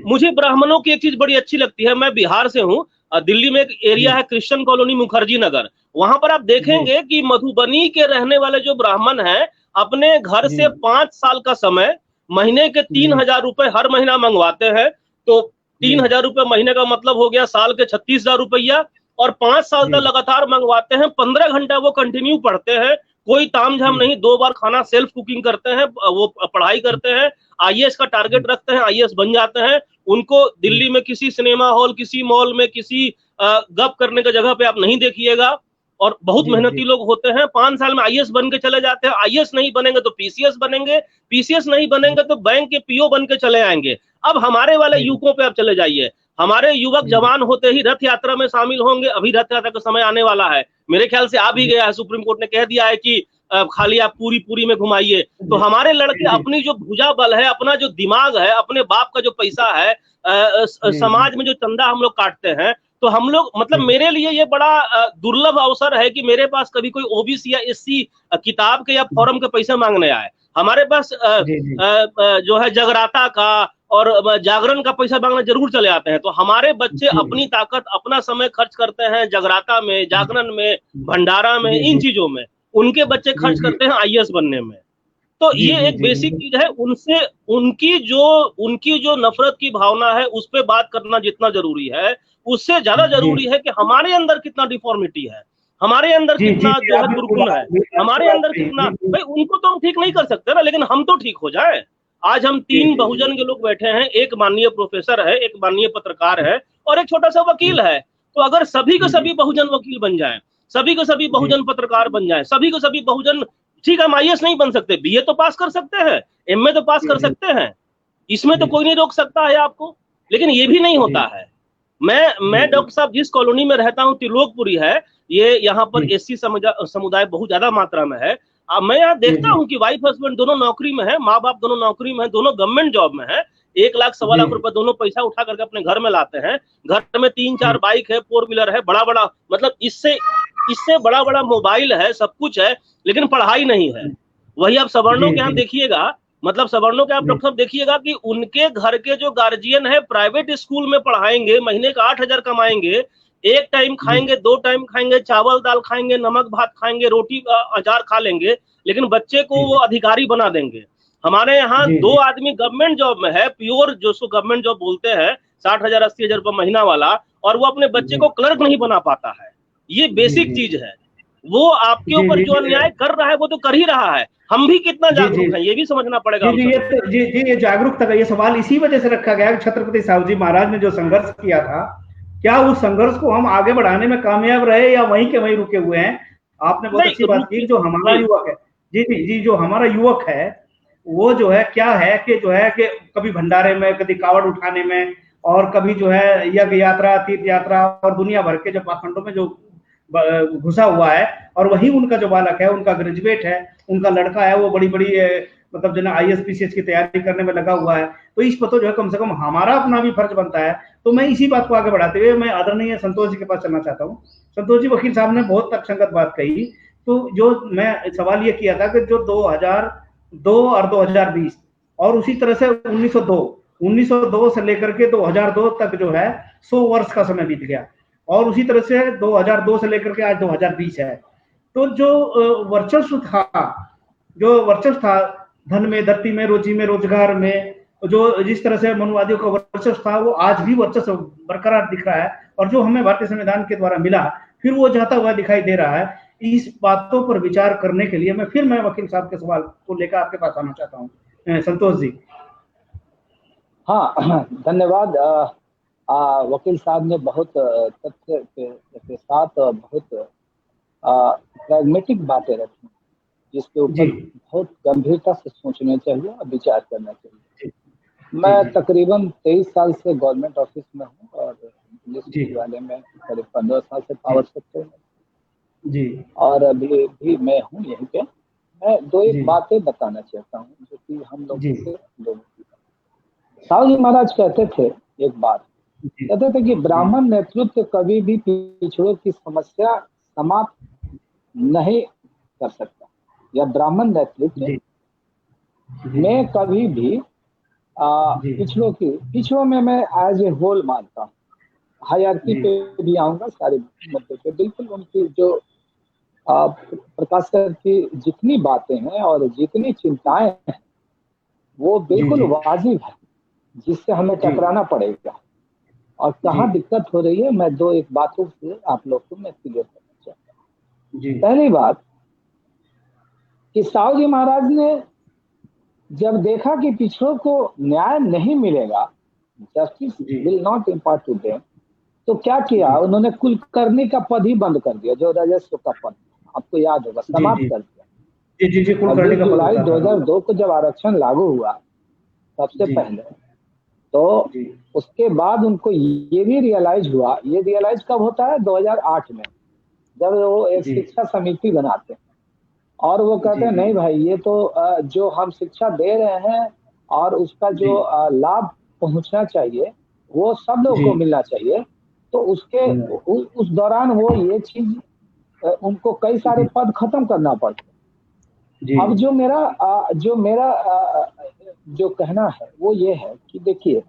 मुझे ब्राह्मणों की एक चीज बड़ी अच्छी लगती है, मैं बिहार से हूँ, दिल्ली में एक एरिया है क्रिश्चियन कॉलोनी मुखर्जी नगर, वहां पर आप देखेंगे कि मधुबनी के रहने वाले जो ब्राह्मण हैं अपने घर से 5 साल का समय महीने के 3000 रुपए हर महीना मंगवाते हैं। तो 3000 रुपए महीने का मतलब हो गया साल के 36,000 रुपया, और 5 साल तक लगातार मंगवाते हैं। 15 घंटा वो कंटिन्यू पढ़ते हैं, कोई तामझाम नहीं, 2 बार खाना सेल्फ कुकिंग करते हैं, वो पढ़ाई करते हैं, आईएएस का टारगेट रखते हैं, आईएएस बन जाते हैं। उनको दिल्ली में किसी सिनेमा हॉल, किसी मॉल में, किसी गप करने की जगह पे आप नहीं देखिएगा। और बहुत मेहनती लोग होते हैं, 5 साल में आईएएस बन के चले जाते हैं, आईएएस नहीं बनेंगे तो पीसीएस बनेंगे, पीसीएस नहीं बनेंगे तो बैंक के पीओ बन के चले आएंगे। अब हमारे वाले युवकों पे आप चले जाइए, हमारे युवक जवान होते ही रथ यात्रा में शामिल होंगे। अभी रथ यात्रा का समय आने वाला है, मेरे ख्याल से आ भी गया है, सुप्रीम कोर्ट ने कह दिया है कि खाली आप पूरी में घुमाइए। तो हमारे लड़के अपनी जो भुजा बल है, अपना जो दिमाग है, अपने बाप का जो पैसा है, समाज में जो चंदा हम लोग काटते हैं, तो हम लोग मतलब मेरे लिए ये बड़ा दुर्लभ अवसर है कि मेरे पास कभी कोई ओबीसी या एससी किताब के या फॉर्म के पैसे मांगने आए। हमारे पास जो है जगराता का और जागरण का पैसा मांगने जरूर चले आते हैं। तो हमारे बच्चे अपनी ताकत, अपना समय खर्च करते हैं जगराता में, जागरण में, भंडारा में, इन चीजों में। उनके बच्चे खर्च करते हैं आईएएस बनने में। तो ये एक बेसिक चीज है। उनसे उनकी जो नफरत की भावना है उस पर बात करना जितना जरूरी है, उससे ज्यादा जरूरी है कि हमारे अंदर कितना डिफॉर्मिटी है, हमारे अंदर कितना जो है दुर्गुण है, हमारे अंदर कितना। भाई उनको तो हम ठीक नहीं कर सकते ना, लेकिन हम तो ठीक हो जाए। आज हम 3 बहुजन के लोग बैठे हैं, एक माननीय प्रोफेसर है, एक माननीय पत्रकार है और एक छोटा सा वकील है। तो अगर सभी के सभी बहुजन वकील बन जाए, सभी के सभी बहुजन पत्रकार बन जाए, सभी के सभी बहुजन, ठीक है हम आईएएस नहीं बन सकते, बीए तो पास कर सकते हैं, एमए तो पास कर सकते हैं, इसमें तो कोई नहीं रोक सकता है आपको, लेकिन ये भी नहीं होता है। मैं डॉक्टर साहब जिस कॉलोनी में रहता हूँ, त्रिलोकपुरी है, ये यहाँ पर एससी समुदाय बहुत ज्यादा मात्रा में है। अब मैं यहाँ देखता हूँ कि वाइफ हस्बैंड दोनों नौकरी में है, माँ बाप दोनों नौकरी में है, दोनों गवर्नमेंट जॉब में है। 1 लाख सवा लाख रुपए दोनों पैसा उठा करके अपने घर में लाते हैं। घर में 3-4 बाइक है, 4 व्हीलर है, बड़ा बड़ा, मतलब इससे बड़ा बड़ा मोबाइल है, सब कुछ है, लेकिन पढ़ाई नहीं है। वही आप सवर्णों के यहाँ देखिएगा, मतलब सवर्णों के आप डॉक्टर साहब देखिएगा कि उनके घर के जो गार्जियन है प्राइवेट स्कूल में पढ़ाएंगे, महीने का 8,000 कमाएंगे, 1 टाइम खाएंगे, 2 टाइम खाएंगे, चावल दाल खाएंगे, नमक भात खाएंगे, रोटी अचार खा लेंगे, लेकिन बच्चे को वो अधिकारी बना देंगे। हमारे यहाँ 2 आदमी गवर्नमेंट जॉब में है, प्योर जो सो गवर्नमेंट जॉब बोलते हैं, 60,000 80,000 रुपए महीना वाला, और वो अपने बच्चे को क्लर्क नहीं बना पाता है। ये बेसिक चीज है। वो आपके ऊपर जो अन्याय कर रहा है वो तो कर ही रहा है, हम भी कितना जागरूक हैं ये भी समझना पड़ेगा। ये जागरूकता का ये सवाल इसी वजह से रखा गया कि छत्रपति साहू जी महाराज ने जो संघर्ष किया था, क्या उस संघर्ष को हम आगे बढ़ाने में कामयाब रहे या वहीं के वहीं रुके हुए हैं? आपने बहुत अच्छी बात की। जो हमारा युवक है, जी जो हमारा युवक है वो जो है क्या है कि जो है कि कभी भंडारे में, कभी कावड़ उठाने में, और कभी जो है यज्ञ यात्रा, तीर्थ यात्रा और दुनिया भर के जो पाखंडों में जो घुसा हुआ है। और वही उनका जो बालक है, उनका ग्रेजुएट है, उनका लड़का है, वो बड़ी मतलब जो है आईएएस पीसीएस की तैयारी करने में लगा हुआ है। तो इस पर तो जो है कम से कम हमारा अपना भी फर्ज बनता है। तो मैं इसी बात को आगे बढ़ाते हुए मैं आदरणीय संतोष जी के पास चलना चाहता हूँ। संतोष जी, वकील साहब ने बहुत तर्कसंगत बात कही। तो जो मैं सवाल ये किया था कि जो 2002 और 2020 और उसी तरह से 1902 से लेकर के 2002 तक जो है 100 वर्ष का समय बीत गया, और उसी तरह से 2002 से लेकर के आज 2020 है। तो जो वर्चस्व था धन में, धरती में, रोजी में, रोजगार में, जो जिस तरह से मनुवादियों का वर्चस्व था, वो आज भी वर्चस्व बरकरार दिख रहा है। और जो हमें भारतीय संविधान के द्वारा मिला, फिर वो जाता हुआ दिखाई दे रहा है। इस बातों पर विचार करने के लिए मैं वकील साहब के सवाल को लेकर आपके पास आना चाहता हूँ। संतोष जी। हाँ, धन्यवाद। वकील साहब ने बहुत तथ्य के साथ बहुत प्रैग्मेटिक बातें रखी, जिसके ऊपर बहुत गंभीरता से सोचना चाहिए और विचार करना चाहिए। मैं तकरीबन 23 साल से गवर्नमेंट ऑफिस में हूँ और पुलिस वाले में करीब 15 साल से पावर सेक्टर में जी, और अभी भी मैं हूँ यहीं पे। मैं 2 एक बातें बताना चाहता हूँ जो कि हम लोग से लोगों की। साहू जी महाराज कहते थे एक बात, कहते थे कि ब्राह्मण नेतृत्व कभी भी पिछड़ों की समस्या समाप्त नहीं कर सकता, या ब्राह्मण नेतृत्व में कभी भी पिछड़ों में मैं एज ए होल मानता हूँ। हायरार्की पे भी आऊंगा, सारे मुद्दे पे। बिल्कुल उनकी जो प्रकाशक की जितनी बातें हैं और जितनी चिंताएं हैं वो बिल्कुल वाजिब है, जिससे हमें टकराना पड़ेगा। और कहाँ दिक्कत हो रही है, मैं 2 एक बातों से आप लोग को मैं क्लियर करना चाहता हूँ। पहली बात कि साहू जी महाराज ने जब देखा कि पिछड़ों को न्याय नहीं मिलेगा, justice will not impart to them, तो क्या किया उन्होंने, कुलकर्णी का पद ही बंद कर दिया, जो राजस्व का पद, आपको याद होगा, जी समाप्त जी कर दिया। जी जी जी, कुलकर्णी 26 का पद जुलाई होता था। 2002 को जब आरक्षण लागू हुआ सबसे जी पहले, तो जी उसके बाद उनको ये भी रियलाइज हुआ, ये रियलाइज कब होता है, 2008 में, जब वो एक जी शिक्षा समिति बनाते हैं और वो कहते जी हैं जी नहीं भाई, ये तो जो हम शिक्षा दे रहे हैं और उसका जी जो लाभ पहुंचना चाहिए वो सब लोगों जी को मिलना चाहिए। तो उसके उस दौरान वो ये चीज उनको कई सारे जी पद खत्म करना पड़ते। जी अब जो मेरा जो कहना है वो ये है कि देखिए,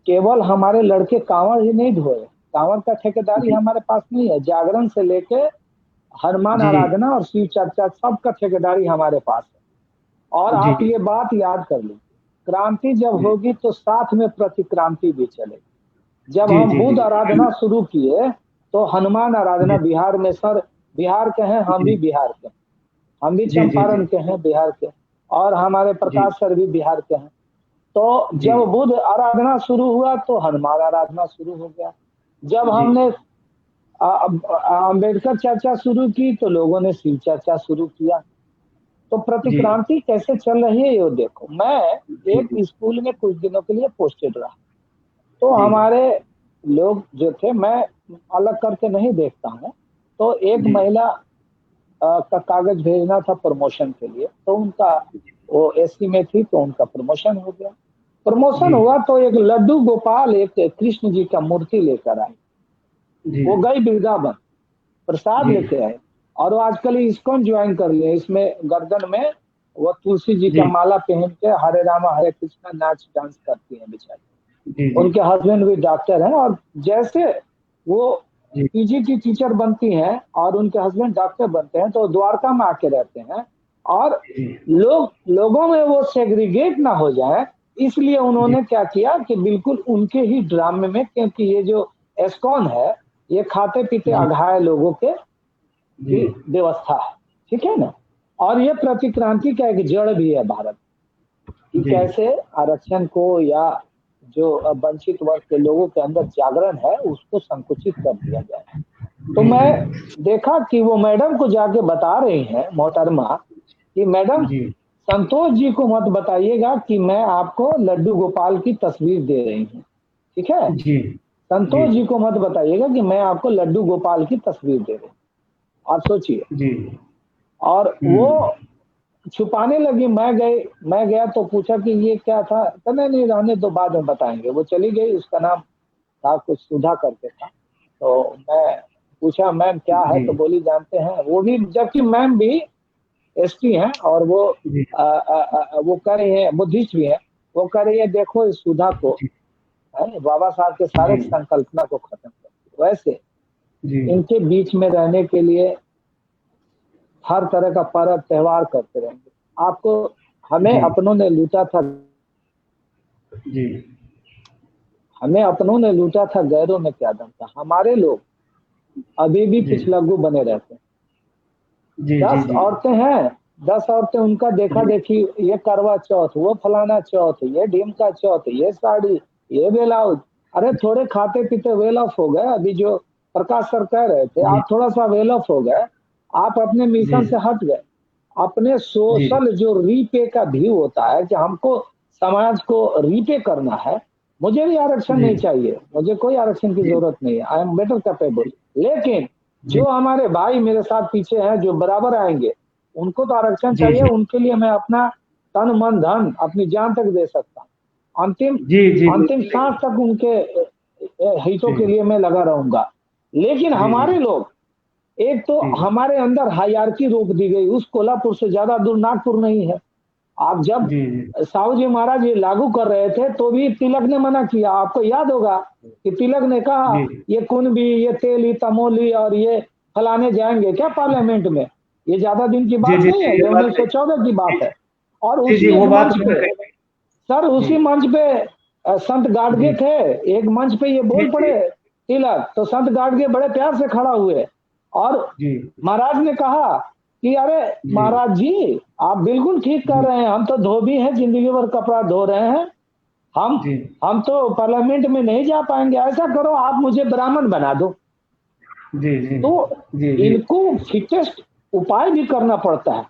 केवल हमारे लड़के कांवड़ ही नहीं धोए, कांवड़ का ठेकेदारी जी हमारे पास नहीं है, जागरण से लेके हनुमान जी आराधना और शिव चर्चा सबका ठेकेदारी हमारे पास है। और जी आप ये बात याद कर लीजिए, क्रांति जब होगी तो साथ में प्रतिक्रांति भी चलेगी। जब जी हम जी बुद्ध जी आराधना शुरू किए तो हनुमान आराधना जी बिहार में, सर बिहार के हैं, हम भी बिहार के हैं, हम भी जी जी चंपारण के हैं बिहार के, और हमारे जी प्रकाश सर भी बिहार के हैं। तो जी जब बुद्ध आराधना शुरू हुआ तो हनुमान आराधना शुरू हो गया। जब जी हमने अम्बेडकर चर्चा शुरू की तो लोगों ने शिव चर्चा शुरू किया। तो जी प्रतिक्रांति कैसे चल रही है ये देखो। मैं जी एक स्कूल में कुछ दिनों के लिए पोस्टेड रहा, तो जी हमारे लोग जो थे, मैं अलग करके नहीं देखता हूँ, तो एक जी महिला का कागज भेजना था प्रमोशन के लिए, तो उनका वो एससी में थी तो उनका प्रमोशन हो गया। प्रमोशन जी हुआ तो एक लड्डू गोपाल एक कृष्ण जी का मूर्ति लेकर आए, जी वो गई वृंदावन, प्रसाद जी लेके आए, और वो आजकल इस्कॉन ज्वाइन कर लिए। इसमें गर्दन में वो तुलसी जी का जी माला पहन के हरे रामा हरे कृष्णा नाच डांस करती है बेचारी। जी जी उनके हस्बैंड भी डॉक्टर हैं, और जैसे वो जी पीजीटी टीचर बनती हैं और उनके हस्बैंड डॉक्टर बनते हैं तो द्वारका में आके रहते हैं, और लोगों में वो सेग्रीगेट ना हो जाए, इसलिए जी उन्होंने क्या किया कि बिल्कुल उनके ही ड्रामे में, क्योंकि ये जो एस्कॉन है ये खाते पीते जी अघाए लोगों के जी की व्यवस्था है, ठीक है ना। और ये प्रतिक्रांति का एक जड़ भी है भारत, कि जी कैसे आरक्षण को या जो वंचित वर्ग के लोगों के अंदर जागरण है उसको संकुचित कर दिया जाए। तो जी मैं देखा कि वो मैडम को जाके बता रही हैं मोहतरमा कि मैडम, जी संतोष जी को मत बताइएगा कि मैं आपको लड्डू गोपाल की तस्वीर दे रही हूँ, ठीक है। जी जी संतोष जी को मत बताइएगा कि मैं आपको लड्डू गोपाल की तस्वीर दे रही हूँ। आप सोचिए। जी और वो छुपाने लगी। मैं गया तो पूछा कि ये क्या था, तो नहीं रहने दो, बाद में बताएंगे। वो चली गई, उसका नाम था कुछ सुधा करके था। तो मैं पूछा मैम क्या है, जी तो बोली जानते हैं, वो भी, जबकि मैम भी एसटी हैं, और वो जी वो कह रही है, बुद्धिस्ट भी है, वो कह रही है देखो इस सुधा को, है बाबा साहब के सारे जी संकल्पना को खत्म कर। वैसे जी इनके बीच में रहने के लिए हर तरह का पर्व त्योहार करते रहेंगे। आपको, हमें जी अपनों ने लूटा था, जी हमें अपनों ने लूटा था, गैरों में क्या दम था। हमारे लोग अभी भी जी पिछलग्गू बने रहते हैं। जी जी 10 जी औरतें हैं, 10 औरतें उनका देखा देखी, ये करवा चौथ, वो फलाना चौथ, ये ढीमका चौथ, ये साड़ी, ये ब्लाउज। अरे थोड़े खाते पीते वेल ऑफ हो गए। अभी जो प्रकाश सर कह रहे थे, जी आप थोड़ा सा वेल ऑफ हो गए, आप अपने जी मिशन से हट गए। अपने जी सोशल जो रीपे का व्यू होता है कि हमको समाज को रीपे करना है, मुझे भी आरक्षण जी नहीं चाहिए, मुझे कोई आरक्षण की जी जरूरत नहीं है, आई एम बेटर कैपेबल। लेकिन जी जो हमारे भाई मेरे साथ पीछे हैं जो बराबर आएंगे, उनको तो आरक्षण जी चाहिए। जी उनके लिए मैं अपना तन मन धन अपनी जान तक दे सकता हूँ। अंतिम जी जी अंतिम सांस तक उनके हितों के लिए मैं लगा रहूंगा। लेकिन जी जी हमारे लोग, एक तो जी हमारे अंदर हायरार्की रोक दी गई। उस कोल्हापुर से ज्यादा दूर नागपुर नहीं है। आप जब जी साहू जी महाराज ये लागू कर रहे थे तो भी तिलक ने मना किया। आपको याद होगा कि तिलक ने कहा जी ये कुनबी, ये तेली तमोली और ये फलाने जाएंगे क्या पार्लियामेंट में। ये ज्यादा दिन की जी बात जी नहीं है, जी, ये ये बात नहीं। 1914 की बात है। और जी जी, उसी एक वो बात मंच उन्होंने पे, कही। सर जी उसी मंच पे संत गाडगे जी थे, एक मंच पे ये जी बोल जी पड़े तिलक, तो संत गाडगे बड़े प्यार से खड़ा हुए और जी महाराज ने कहा कि अरे जी महाराज जी, आप बिल्कुल ठीक कह जी रहे हैं, हम तो धोबी हैं, जिंदगी भर कपड़ा धो रहे हैं, हम तो पार्लियामेंट में नहीं जा पाएंगे, ऐसा करो आप मुझे ब्राह्मण बना दो। तो इनको फिटेस्ट उपाय भी करना पड़ता है,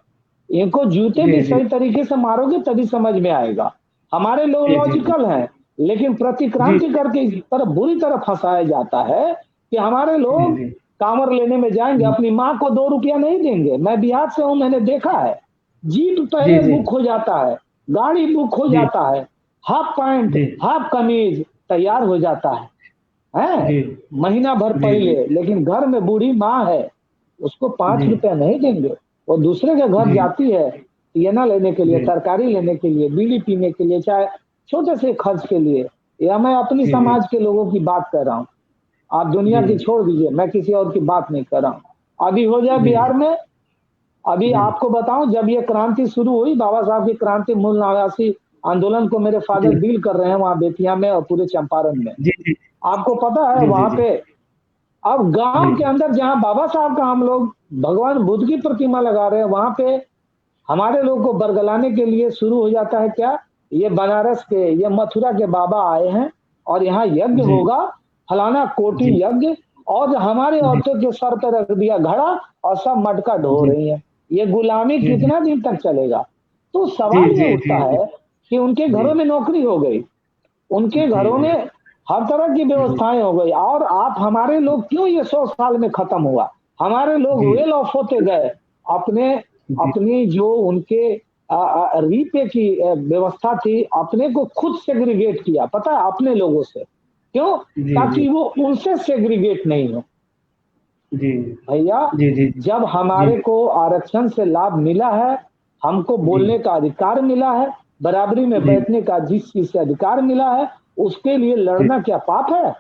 इनको जूते भी सही तरीके से मारोगे तभी समझ में आएगा। हमारे लोग लॉजिकल हैं, लेकिन प्रतिक्रांति करके इस तरह बुरी तरह फंसाया जाता है कि हमारे लोग कांवर लेने में जाएंगे, अपनी माँ को 2 रुपया नहीं देंगे। मैं बिहार से हूँ, मैंने देखा है, जीप पहले बुक हो जाता है, गाड़ी बुक हो जाता है, हाफ पैंट हाफ कमीज तैयार हो जाता है महीना भर पहले, लेकिन घर में बूढ़ी माँ है, उसको 5 रुपया नहीं देंगे। वो दूसरे के घर जाती है पियाना लेने के लिए, तरकारी लेने के लिए, बीड़ी पीने के लिए, चाहे छोटे से खर्च के लिए। या मैं अपनी समाज के लोगों की बात कर रहा हूँ, आप दुनिया की छोड़ दीजिए, मैं किसी और की बात नहीं कर रहा हूँ। अभी हो जाए बिहार में, अभी आपको बताऊं, जब ये क्रांति शुरू हुई, बाबा साहब की क्रांति मूल निवासी आंदोलन को मेरे फादर डील कर रहे हैं वहां बेतिया में और पूरे चंपारण में। आपको पता है वहां पे अब गांव के अंदर जहां बाबा साहब का हम लोग भगवान बुद्ध की प्रतिमा लगा रहे हैं, वहां पे हमारे लोग को बरगलाने के लिए शुरू हो जाता है क्या, ये बनारस के, ये मथुरा के बाबा आए हैं और यहाँ यज्ञ होगा, फलाना कोटि यज्ञ, और हमारे औरतों के सर पर रख दिया घड़ा और सब मटका ढो रही है। ये गुलामी कितना दिन तक चलेगा? तो सवाल ये उठता है कि उनके घरों में नौकरी हो गई, उनके घरों में हर तरह की व्यवस्थाएं हो गई, और आप हमारे लोग क्यों ये 100 साल में खत्म हुआ? हमारे लोग वेल ऑफ होते गए, अपनी जो उनके रीपे की व्यवस्था थी, अपने को खुद सेग्रीगेट किया, पता है, अपने लोगों से। क्यों? ताकि वो उनसे सेग्रीगेट नहीं हो। भैया, जब हमारे को आरक्षण से लाभ मिला है, हमको बोलने का अधिकार मिला है, बराबरी में बैठने का जिस चीज से अधिकार मिला है, उसके लिए लड़ना क्या पाप है?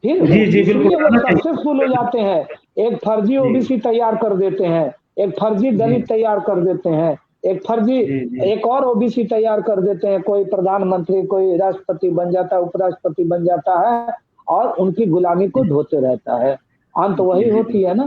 फिर इसलिए वो सक्सेसफुल हो जाते हैं, एक फर्जी ओबीसी तैयार कर देते हैं, एक फर्जी दलित तैयार कर देते हैं, एक फर्जी एक और ओबीसी तैयार कर देते हैं, कोई प्रधानमंत्री, कोई राष्ट्रपति बन जाता है, उपराष्ट्रपति बन जाता है, और उनकी गुलामी को ढोते रहता है। अंत वही होती है ना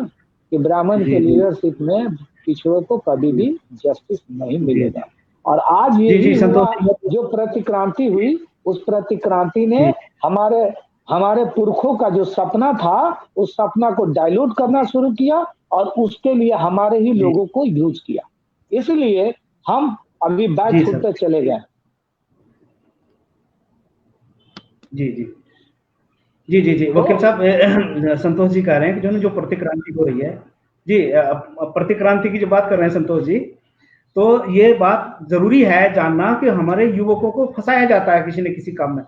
कि ब्राह्मण के लीडरशिप में पिछड़ों को कभी भी जस्टिस नहीं मिलेगा। और आज ये जो प्रतिक्रांति हुई, उस प्रतिक्रांति ने हमारे पुरखों का जो सपना था, उस सपना को डाइल्यूट करना शुरू किया और उसके लिए हमारे ही लोगों को यूज किया। इसलिए हम अभी बैक फुट पे चले गए। जी वकील साहब, संतोष जी कह रहे हैं कि जो प्रतिक्रांति हो रही है, जी प्रतिक्रांति की जो बात कर रहे हैं संतोष जी, तो ये बात जरूरी है जानना कि हमारे युवकों को फंसाया जाता है किसी न किसी काम में।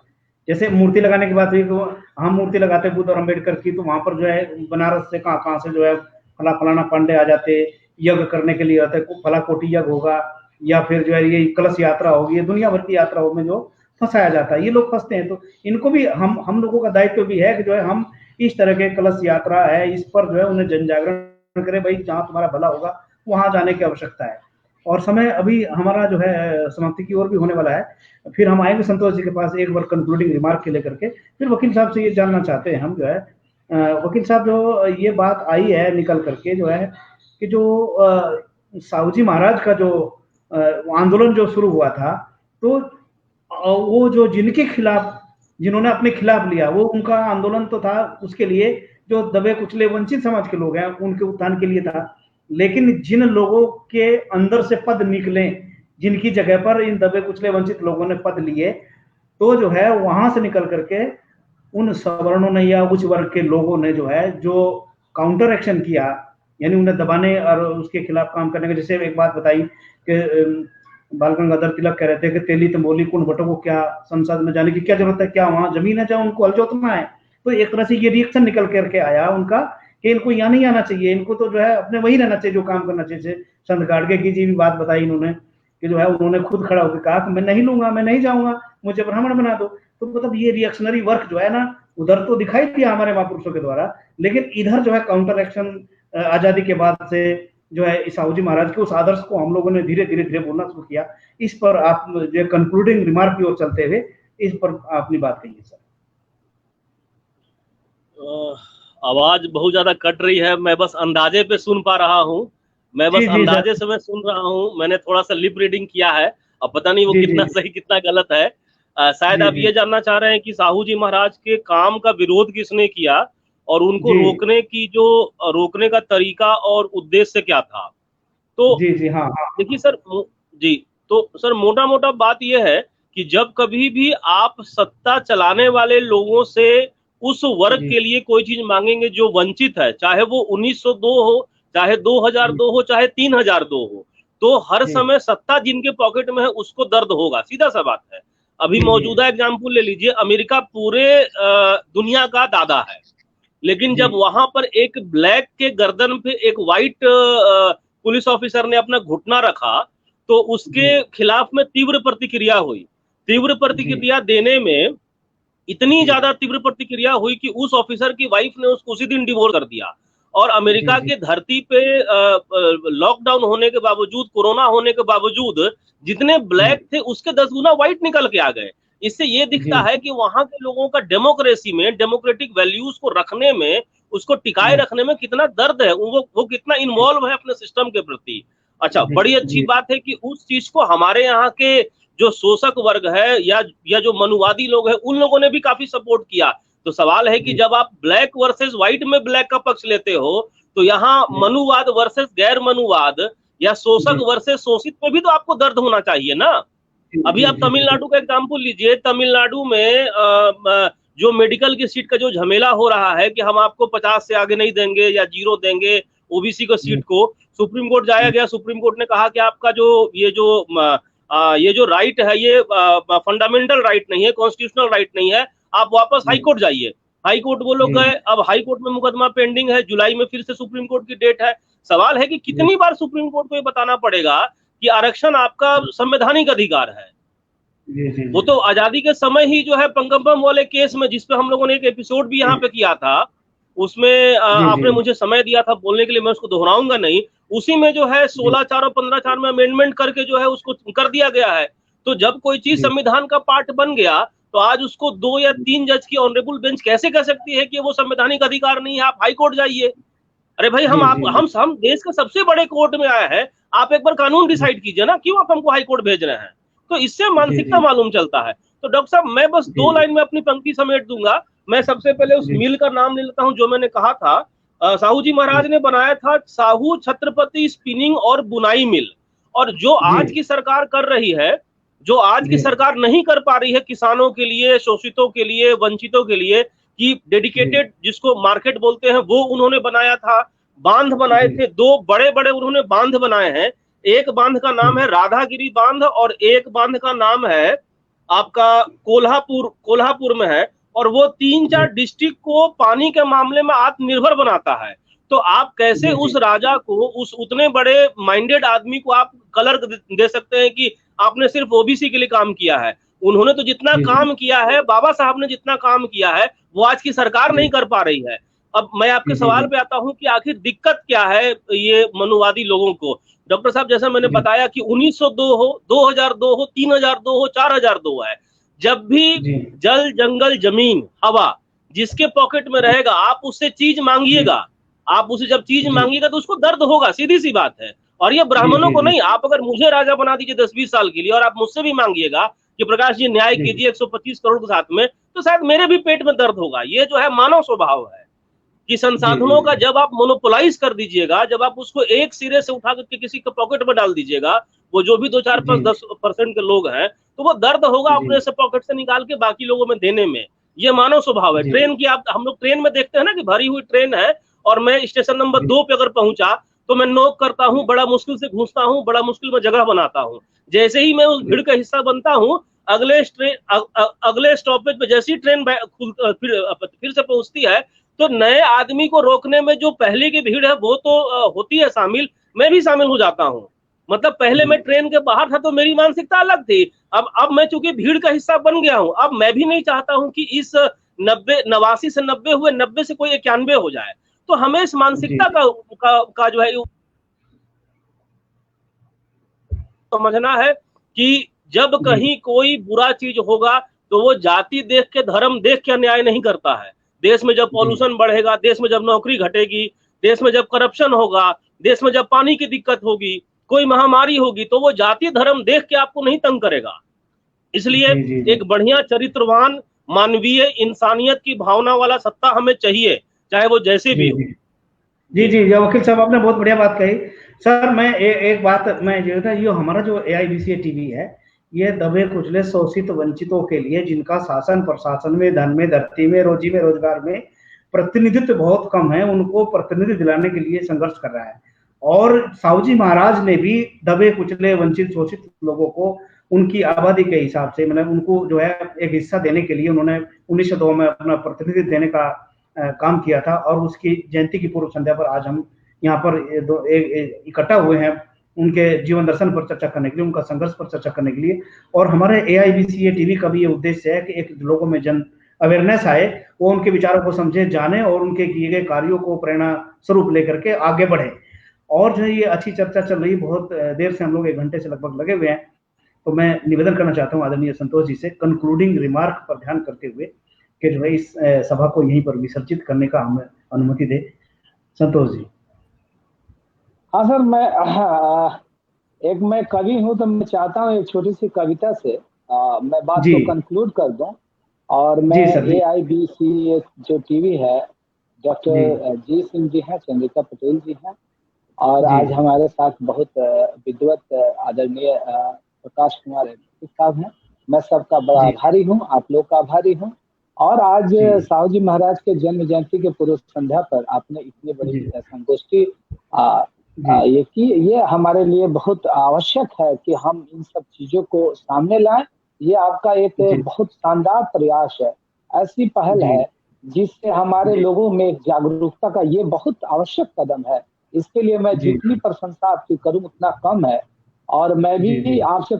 जैसे मूर्ति लगाने की बात हुई, तो हम मूर्ति लगाते बुद्ध और अम्बेडकर की, तो वहां पर जो है बनारस से कहाँ से जो है फलाना पांडे आ जाते, यज्ञ करने के लिए आते, फला कोटि यज्ञ होगा, या फिर जो है ये कलश यात्रा होगी, ये दुनिया भर की यात्राओं में जो फंसाया जाता है, ये लोग फंसते हैं। तो इनको भी हम लोगों का दायित्व भी है कि जो है हम इस तरह के कलश यात्रा है, इस पर जो है उन्हें जन जागरण करें, भाई जहाँ तुम्हारा भला होगा वहां जाने की आवश्यकता है। और समय अभी हमारा जो है समाप्ति की ओर भी होने वाला है, फिर हम आएंगे संतोष जी के पास एक बार कंक्लूडिंग रिमार्क के लेकर के। फिर वकील साहब से ये जानना चाहते हैं हम, जो है वकील साहब, जो ये बात आई है निकल करके, जो है कि जो साहू जी महाराज का जो आंदोलन जो शुरू हुआ था, तो वो जो जिनके खिलाफ, जिन्होंने अपने खिलाफ लिया, वो उनका आंदोलन तो था उसके लिए जो दबे कुचले वंचित समाज के लोग हैं उनके उत्थान के लिए था। लेकिन जिन लोगों के अंदर से पद निकले, जिनकी जगह पर इन दबे कुचले वंचित लोगों ने पद लिए, तो जो है वहां से निकल करके उन सवर्णों ने या उच्च वर्ग के लोगों ने जो है जो काउंटर एक्शन किया, यानी उन्हें दबाने और उसके खिलाफ काम करने का। जैसे एक बात बताई कि बाल गंगाधर तिलक कह रहे थे कि तेली तंबोली कुण भट्टों को क्या संसद में जाने की क्या जरूरत है, क्या वहां जमीन है जहाँ उनको हल जोतना है। तो एक तरह से ये रिएक्शन निकल करके आया उनका कि इनको यहाँ नहीं आना चाहिए, इनको तो जो है अपने वही रहना चाहिए जो काम करना चाहिए। संत गाडगे की जी भी बात बताई इन्होंने कि जो है उन्होंने खुद खड़ा होकर कहा कि मैं नहीं लूंगा, मैं नहीं जाऊंगा, मुझे ब्राह्मण बना दो। तो मतलब ये रिएक्शनरी वर्क जो है ना, उधर तो दिखाई दिया हमारे महापुरुषों के द्वारा, लेकिन इधर जो है काउंटर एक्शन आजादी के बाद से जो है साहू जी महाराज के उस आदर्श को हम लोगों ने धीरे धीरे बोलना शुरू किया। इस पर आप जो कंक्लूडिंग रिमार्क की ओर चलते हुए इस पर अपनी बात कहिए सर। आवाज बहुत ज्यादा कट रही है, मैं बस अंदाजे पे सुन पा रहा हूँ, मैं बस अंदाजे से मैं सुन रहा हूँ। मैंने थोड़ा सा लिप रीडिंग किया है, अब पता नहीं वो कितना सही कितना गलत है। शायद आप ये जानना चाह रहे हैं कि साहू जी महाराज के काम का विरोध किसने किया और उनको रोकने का तरीका और उद्देश्य क्या था। तो जी हाँ। देखिए सर, जी तो सर मोटा मोटा बात यह है कि जब कभी भी आप सत्ता चलाने वाले लोगों से उस वर्ग के लिए कोई चीज मांगेंगे जो वंचित है, चाहे वो 1902 हो, चाहे 2002 हो, चाहे 3002 हो, तो हर समय सत्ता जिनके पॉकेट में है उसको दर्द होगा, सीधा सा बात है। अभी मौजूदा एग्जाम्पल ले लीजिए, अमेरिका पूरे दुनिया का दादा है, लेकिन जब वहां पर एक ब्लैक के गर्दन पे एक व्हाइट पुलिस ऑफिसर ने अपना घुटना रखा तो उसके खिलाफ में तीव्र प्रतिक्रिया हुई। तीव्र प्रतिक्रिया देने में इतनी ज्यादा तीव्र प्रतिक्रिया हुई कि उस ऑफिसर की वाइफ ने उसको उसी दिन डिवोर्स कर दिया। और अमेरिका के धरती पे लॉकडाउन होने के बावजूद, कोरोना होने के बावजूद जितने ब्लैक थे उसके 10 गुना व्हाइट निकल के आ गए। इससे ये दिखता है कि वहां के लोगों का डेमोक्रेसी में, डेमोक्रेटिक वैल्यूज को रखने में, उसको टिकाए रखने में कितना दर्द है, वो कितना इन्वॉल्व है अपने सिस्टम के प्रति। अच्छा, बड़ी अच्छी बात है कि उस चीज को हमारे यहाँ के जो शोषक वर्ग है या जो मनुवादी लोग हैं उन लोगों ने भी काफी सपोर्ट किया। तो सवाल है कि जब आप ब्लैक वर्सेस व्हाइट में ब्लैक का पक्ष लेते हो तो यहाँ मनुवाद वर्सेस गैर मनुवाद या शोषक वर्सेस शोषित में भी तो आपको दर्द होना चाहिए ना। अभी आप तमिलनाडु का एग्जाम्पल लीजिए, तमिलनाडु में जो मेडिकल की सीट का जो झमेला हो रहा है कि हम आपको 50 से आगे नहीं देंगे या 0 देंगे ओबीसी को सीट को, सुप्रीम कोर्ट जाया गया, सुप्रीम कोर्ट ने कहा कि आपका ये जो राइट है ये फंडामेंटल राइट नहीं है, कॉन्स्टिट्यूशनल राइट नहीं है, आप वापस हाई कोर्ट जाइए। हाई कोर्ट वो लोग गए, अब हाई कोर्ट में मुकदमा पेंडिंग है, जुलाई में फिर से सुप्रीम कोर्ट की डेट है। सवाल है कि कितनी बार सुप्रीम कोर्ट को ये बताना पड़ेगा कि आरक्षण आपका संवैधानिक अधिकार है। वो तो आजादी के समय ही जो है पंगम वाले केस में, जिसपे हम लोगों ने एक एपिसोड भी यहाँ पे किया था, उसमें आपने मुझे समय दिया था बोलने के लिए, मैं उसको दोहराऊंगा नहीं। उसी में जो है 16(4) और 15(4) में अमेंडमेंट करके जो है उसको कर दिया गया है। तो जब कोई चीज संविधान का पार्ट बन गया तो आज उसको 2 या 3 जज की ऑनरेबल बेंच कैसे कह सकती है कि वो संवैधानिक अधिकार नहीं है, आप हाई कोर्ट जाइए। अरे भाई, हम देश के सबसे बड़े कोर्ट में आए हैं, आप एक बार कानून डिसाइड कीजिए ना, क्यों आप हमको हाई कोर्ट भेज रहे हैं। तो इससे मानसिकता मालूम चलता है। तो डॉक्टर साहब, मैं बस 2 लाइन में अपनी पंक्ति समेट दूंगा। मैं सबसे पहले उस मिल का नाम ले लेता हूं जो मैंने कहा था, साहू जी महाराज ने बनाया था साहू छत्रपति स्पिनिंग और बुनाई मिल। और जो आज की सरकार कर रही है, जो आज की सरकार नहीं कर पा रही है किसानों के लिए, शोषितों के लिए, वंचितों के लिए, कि डेडिकेटेड जिसको मार्केट बोलते हैं वो उन्होंने बनाया था। बांध बनाए थे, 2 बड़े बड़े उन्होंने बांध बनाए हैं। एक बांध का नाम है राधागिरी बांध और एक बांध का नाम है आपका कोल्हापुर में है। और वो 3-4 डिस्ट्रिक्ट को पानी के मामले में आत्मनिर्भर बनाता है। तो आप कैसे उस राजा को, उस उतने बड़े माइंडेड आदमी को आप कलर दे सकते हैं कि आपने सिर्फ ओबीसी के लिए काम किया है। उन्होंने तो जितना काम किया है, बाबा साहब ने जितना काम किया है, वो आज की सरकार नहीं कर पा रही है। अब मैं आपके सवाल पे आता हूं कि आखिर दिक्कत क्या है ये मनुवादी लोगों को। डॉक्टर साहब, जैसा मैंने बताया कि 1902 हो, 2002 हो, 3002 हो, 4002 है, जब भी जल, जंगल, जमीन, हवा जिसके पॉकेट में रहेगा आप उससे चीज मांगिएगा। आप उसे जब चीज मांगिएगा तो उसको दर्द होगा, सीधी सी बात है। और ये ब्राह्मणों को नहीं, आप अगर मुझे राजा बना दीजिए 10-20 साल के लिए और आप मुझसे भी मांगिएगा कि प्रकाश जी न्याय कीजिए 125 करोड़ के साथ में, तो शायद मेरे भी पेट में दर्द होगा। ये जो है मानव स्वभाव है कि संसाधनों का जब आप मोनोपोलाइज कर दीजिएगा, जब आप उसको एक सिरे से उठा करके किसी के पॉकेट में डाल दीजिएगा, वो जो भी 2, 4, 5, 10% के लोग हैं, तो वो दर्द होगा अपने से पॉकेट से निकाल के बाकी लोगों में देने में। ये मानव स्वभाव है। ट्रेन की हम लोग ट्रेन में देखते हैं ना कि भरी हुई ट्रेन है और मैं स्टेशन नंबर 2 पे अगर पहुंचा तो मैं नॉक करता हूं, बड़ा मुश्किल से घुसता हूं, बड़ा मुश्किल में जगह बनाता हूं। जैसे ही मैं उस भीड़ का हिस्सा बनता हूं, अगले स्टॉपेज पे जैसी ट्रेन फिर से पहुंचती है, तो नए आदमी को रोकने में जो पहले की भीड़ है वो तो होती है शामिल, मैं भी शामिल हो जाता हूं। मतलब पहले मैं ट्रेन के बाहर था तो मेरी मानसिकता अलग थी। अब मैं चूंकि भीड़ का हिस्सा बन गया हूं, अब मैं भी नहीं चाहता हूं कि इस 89 से 90 हुए 90 से कोई 91 हो जाए। तो हमें इस मानसिकता का जो है समझना है कि जब कहीं कोई बुरा चीज होगा तो वो जाति देख के, धर्म देख के अन्याय नहीं करता है। देश में जब पॉल्यूशन बढ़ेगा, देश में जब नौकरी घटेगी, देश में जब करप्शन होगा, देश में जब पानी की दिक्कत होगी, कोई महामारी होगी, तो वो जाति धर्म देख के आपको नहीं तंग करेगा। इसलिए एक बढ़िया चरित्रवान, मानवीय, इंसानियत की भावना वाला सत्ता हमें चाहिए, चाहे वो जैसे भी हो। जी वकील साहब, आपने बहुत बढ़िया बात कही। सर मैं एक बात मैं जो था, ये हमारा जो AIBCA टीवी है, ये दबे कुचले शोषित वंचितों के लिए, जिनका शासन प्रशासन में, धन में, धरती में, रोजी में, रोजगार में प्रतिनिधित्व बहुत कम है, उनको प्रतिनिधित्व दिलाने के लिए संघर्ष कर रहा है। और साहू जी महाराज ने भी दबे कुचले वंचित शोषित लोगों को उनकी आबादी के हिसाब से, मतलब उनको जो है एक हिस्सा देने के लिए उन्होंने 1902 में अपना प्रतिनिधित्व देने का काम किया था। और उसकी जयंती की पूर्व संध्या पर आज हम यहाँ पर इकट्ठा हुए हैं उनके जीवन दर्शन पर चर्चा करने के लिए, उनका संघर्ष पर चर्चा करने के लिए। और हमारे AIBCA टीवी का भी ये उद्देश्य है कि एक लोगों में जन अवेयरनेस आए, वो उनके विचारों को समझे, जाने और उनके किए गए कार्यों को प्रेरणा स्वरूप लेकर के आगे बढ़े। और जो ये अच्छी चर्चा चल रही, बहुत देर से हम लोग 1 घंटे से लगभग लगे हुए हैं, तो मैं निवेदन करना चाहता हूँ आदरणीय संतोष जी से कंक्लूडिंग रिमार्क पर ध्यान करते हुए कि जो है इस सभा को यहीं पर विसर्जित करने का हमें अनुमति दे। संतोष जी। हाँ सर, मैं कवि हूँ, तो मैं चाहता हूँ एक छोटी सी कविता से मैं बात को कंक्लूड कर दूं। और मैं AIBCA जो टीवी है, डॉक्टर जी सिंह जी हैं, चंद्रिका पटेल जी हैं, और आज हमारे साथ बहुत विद्वत आदरणीय प्रकाश कुमार साहब हैं। मैं सबका बड़ा आभारी हूँ, आप लोग का आभारी हूँ। और आज साहू जी महाराज के जन्म जयंती के पूर्व संध्या पर आपने इतनी बड़ी संगोष्ठी ये की, ये हमारे लिए बहुत आवश्यक है कि हम इन सब चीजों को सामने लाएं। ये आपका एक बहुत शानदार प्रयास है, ऐसी पहल है जिससे हमारे लोगों में जागरूकता का ये बहुत आवश्यक कदम है। इसके लिए मैं जितनी प्रशंसा आपकी करूं उतना कम है। और मैं भी आपसे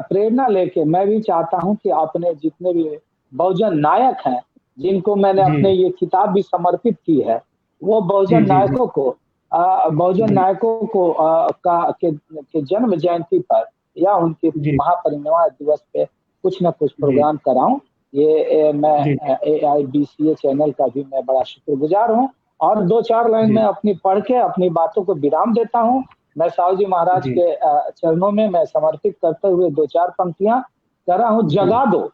प्रेरणा लेके मैं भी चाहता हूं कि आपने जितने भी बहुजन नायक हैं, जिनको मैंने अपने ये किताब भी समर्पित की है, वो बहुजन नायकों को के जन्म जयंती पर या उनके महापरिनिर्वाण दिवस पे कुछ न कुछ प्रोग्राम कराऊं। ये मैं AIBCA चैनल का भी मैं बड़ा शुक्रगुजार हूँ। और 2-4 लाइन में अपनी पढ़ के अपनी बातों को विराम देता हूँ। मैं साहू जी महाराज के चरणों में मैं समर्पित करते हुए 2-4 पंक्तियां कर रहा हूँ। जगा दो,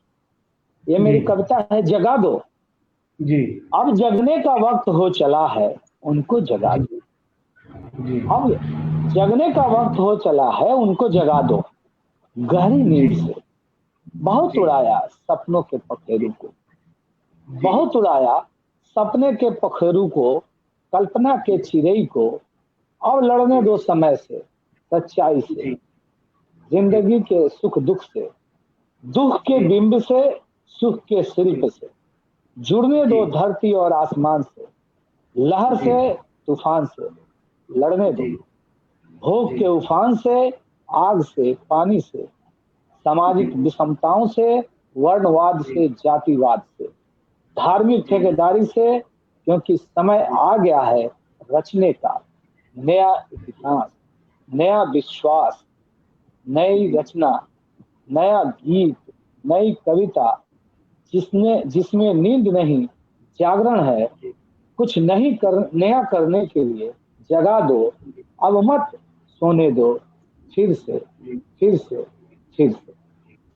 ये मेरी कविता है। जगा दो अब जगने का वक्त हो चला है, उनको जगा दो। अब जगने का वक्त हो चला है, उनको जगा दो। गहरी नींद से बहुत उड़ाया सपनों के पखेरु को, बहुत उड़ाया सपने के पखेरु को, कल्पना के चिरई को। अब लड़ने दो समय से, सच्चाई से, जिंदगी के सुख दुख से, दुख के बिंब से, सुख के शिल्प से। जुड़ने दो धरती और आसमान से, लहर से, तूफान से। लड़ने दो भूख के उफान से, आग से, पानी से, सामाजिक विषमताओं से, वर्णवाद से, जातिवाद से, धार्मिक ठेकेदारी से। क्योंकि समय आ गया है रचने का नया इतिहास, नया विश्वास, नई रचना, नया गीत, नई कविता, जिसमें नींद नहीं जागरण है। कुछ नया करने के लिए जगा दो, अब मत सोने दो, फिर से फिर से फिर से।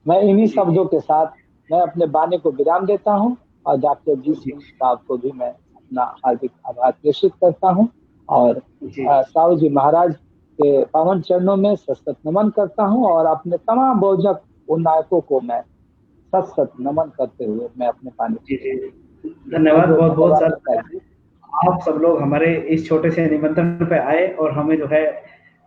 मैं इन्हीं शब्दों के साथ मैं अपने बानी को विराम देता हूँ। और डॉक्टर जी सिंह साहब को भी मैं अपना हार्दिक आभार प्रेषित करता हूँ। और साहू जी महाराज के पावन चरणों में सत नमन करता हूँ। और अपने तमाम बहुजन उन नायकों को मैं सत नमन करते हुए मैं अपने पानी। धन्यवाद, बहुत बहुत सर। आप सब लोग हमारे इस छोटे से निमंत्रण पे आए और हमें जो है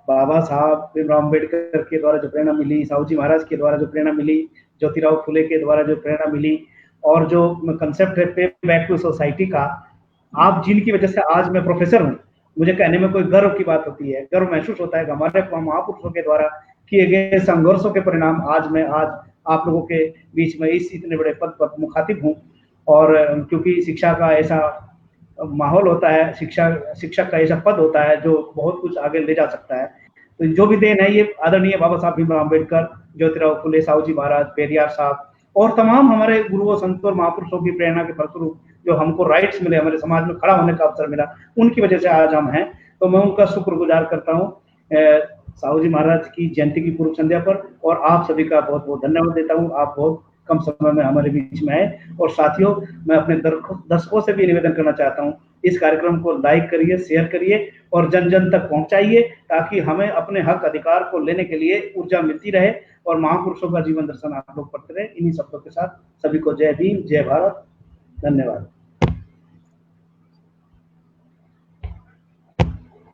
बाबा साहब भीमराव अम्बेडकर के द्वारा जो प्रेरणा मिली, साहू जी महाराज के द्वारा जो प्रेरणा मिली, ज्योतिराव फुले के द्वारा जो प्रेरणा मिली, और जो कंसेप्ट है पे बैक टू सोसाइटी का, आप जिनकी वजह से आज मैं प्रोफेसर हूँ, मुझे कहने में कोई गर्व की बात होती है, गर्व महसूस होता है कि हमारे महापुरुषों के द्वारा किए गए संघर्षों के परिणाम आज आप लोगों के बीच में इस इतने बड़े पद पर मुखातिब हूँ। और क्योंकि शिक्षा का ऐसा माहौल होता है, शिक्षक का ऐसा पद होता है जो बहुत कुछ आगे ले जा सकता है। तो जो भी देन है ये आदरणीय बाबा साहब भीमराव अम्बेडकर, ज्योतिराव फुले, साहू जी महाराज, पेरियार साहब और तमाम हमारे गुरुओं, संतों और महापुरुषों की प्रेरणा के फलस्वरूप जो हमको राइट्स मिले, हमारे समाज में खड़ा होने का अवसर मिला, उनकी वजह से आज हम हैं। तो मैं उनका शुक्रगुजार करता हूँ। साहू जी महाराज की जयंती की पूर्व संध्या पर, और आप सभी का बहुत बहुत धन्यवाद देता हूँ। आप बहुत कम समय में हमारे बीच में आए। और साथियों, मैं अपने दर्शकों से भी निवेदन करना चाहता हूँ, इस कार्यक्रम को लाइक करिए, शेयर करिए और जन जन तक पहुंचाइए, ताकि हमें अपने हक अधिकार को लेने के लिए ऊर्जा मिलती रहे और महापुरुषों का जीवन दर्शन आप लोग पढ़ते रहे। इन्हीं शब्दों के साथ सभी को जय भीम, जय भारत, धन्यवाद।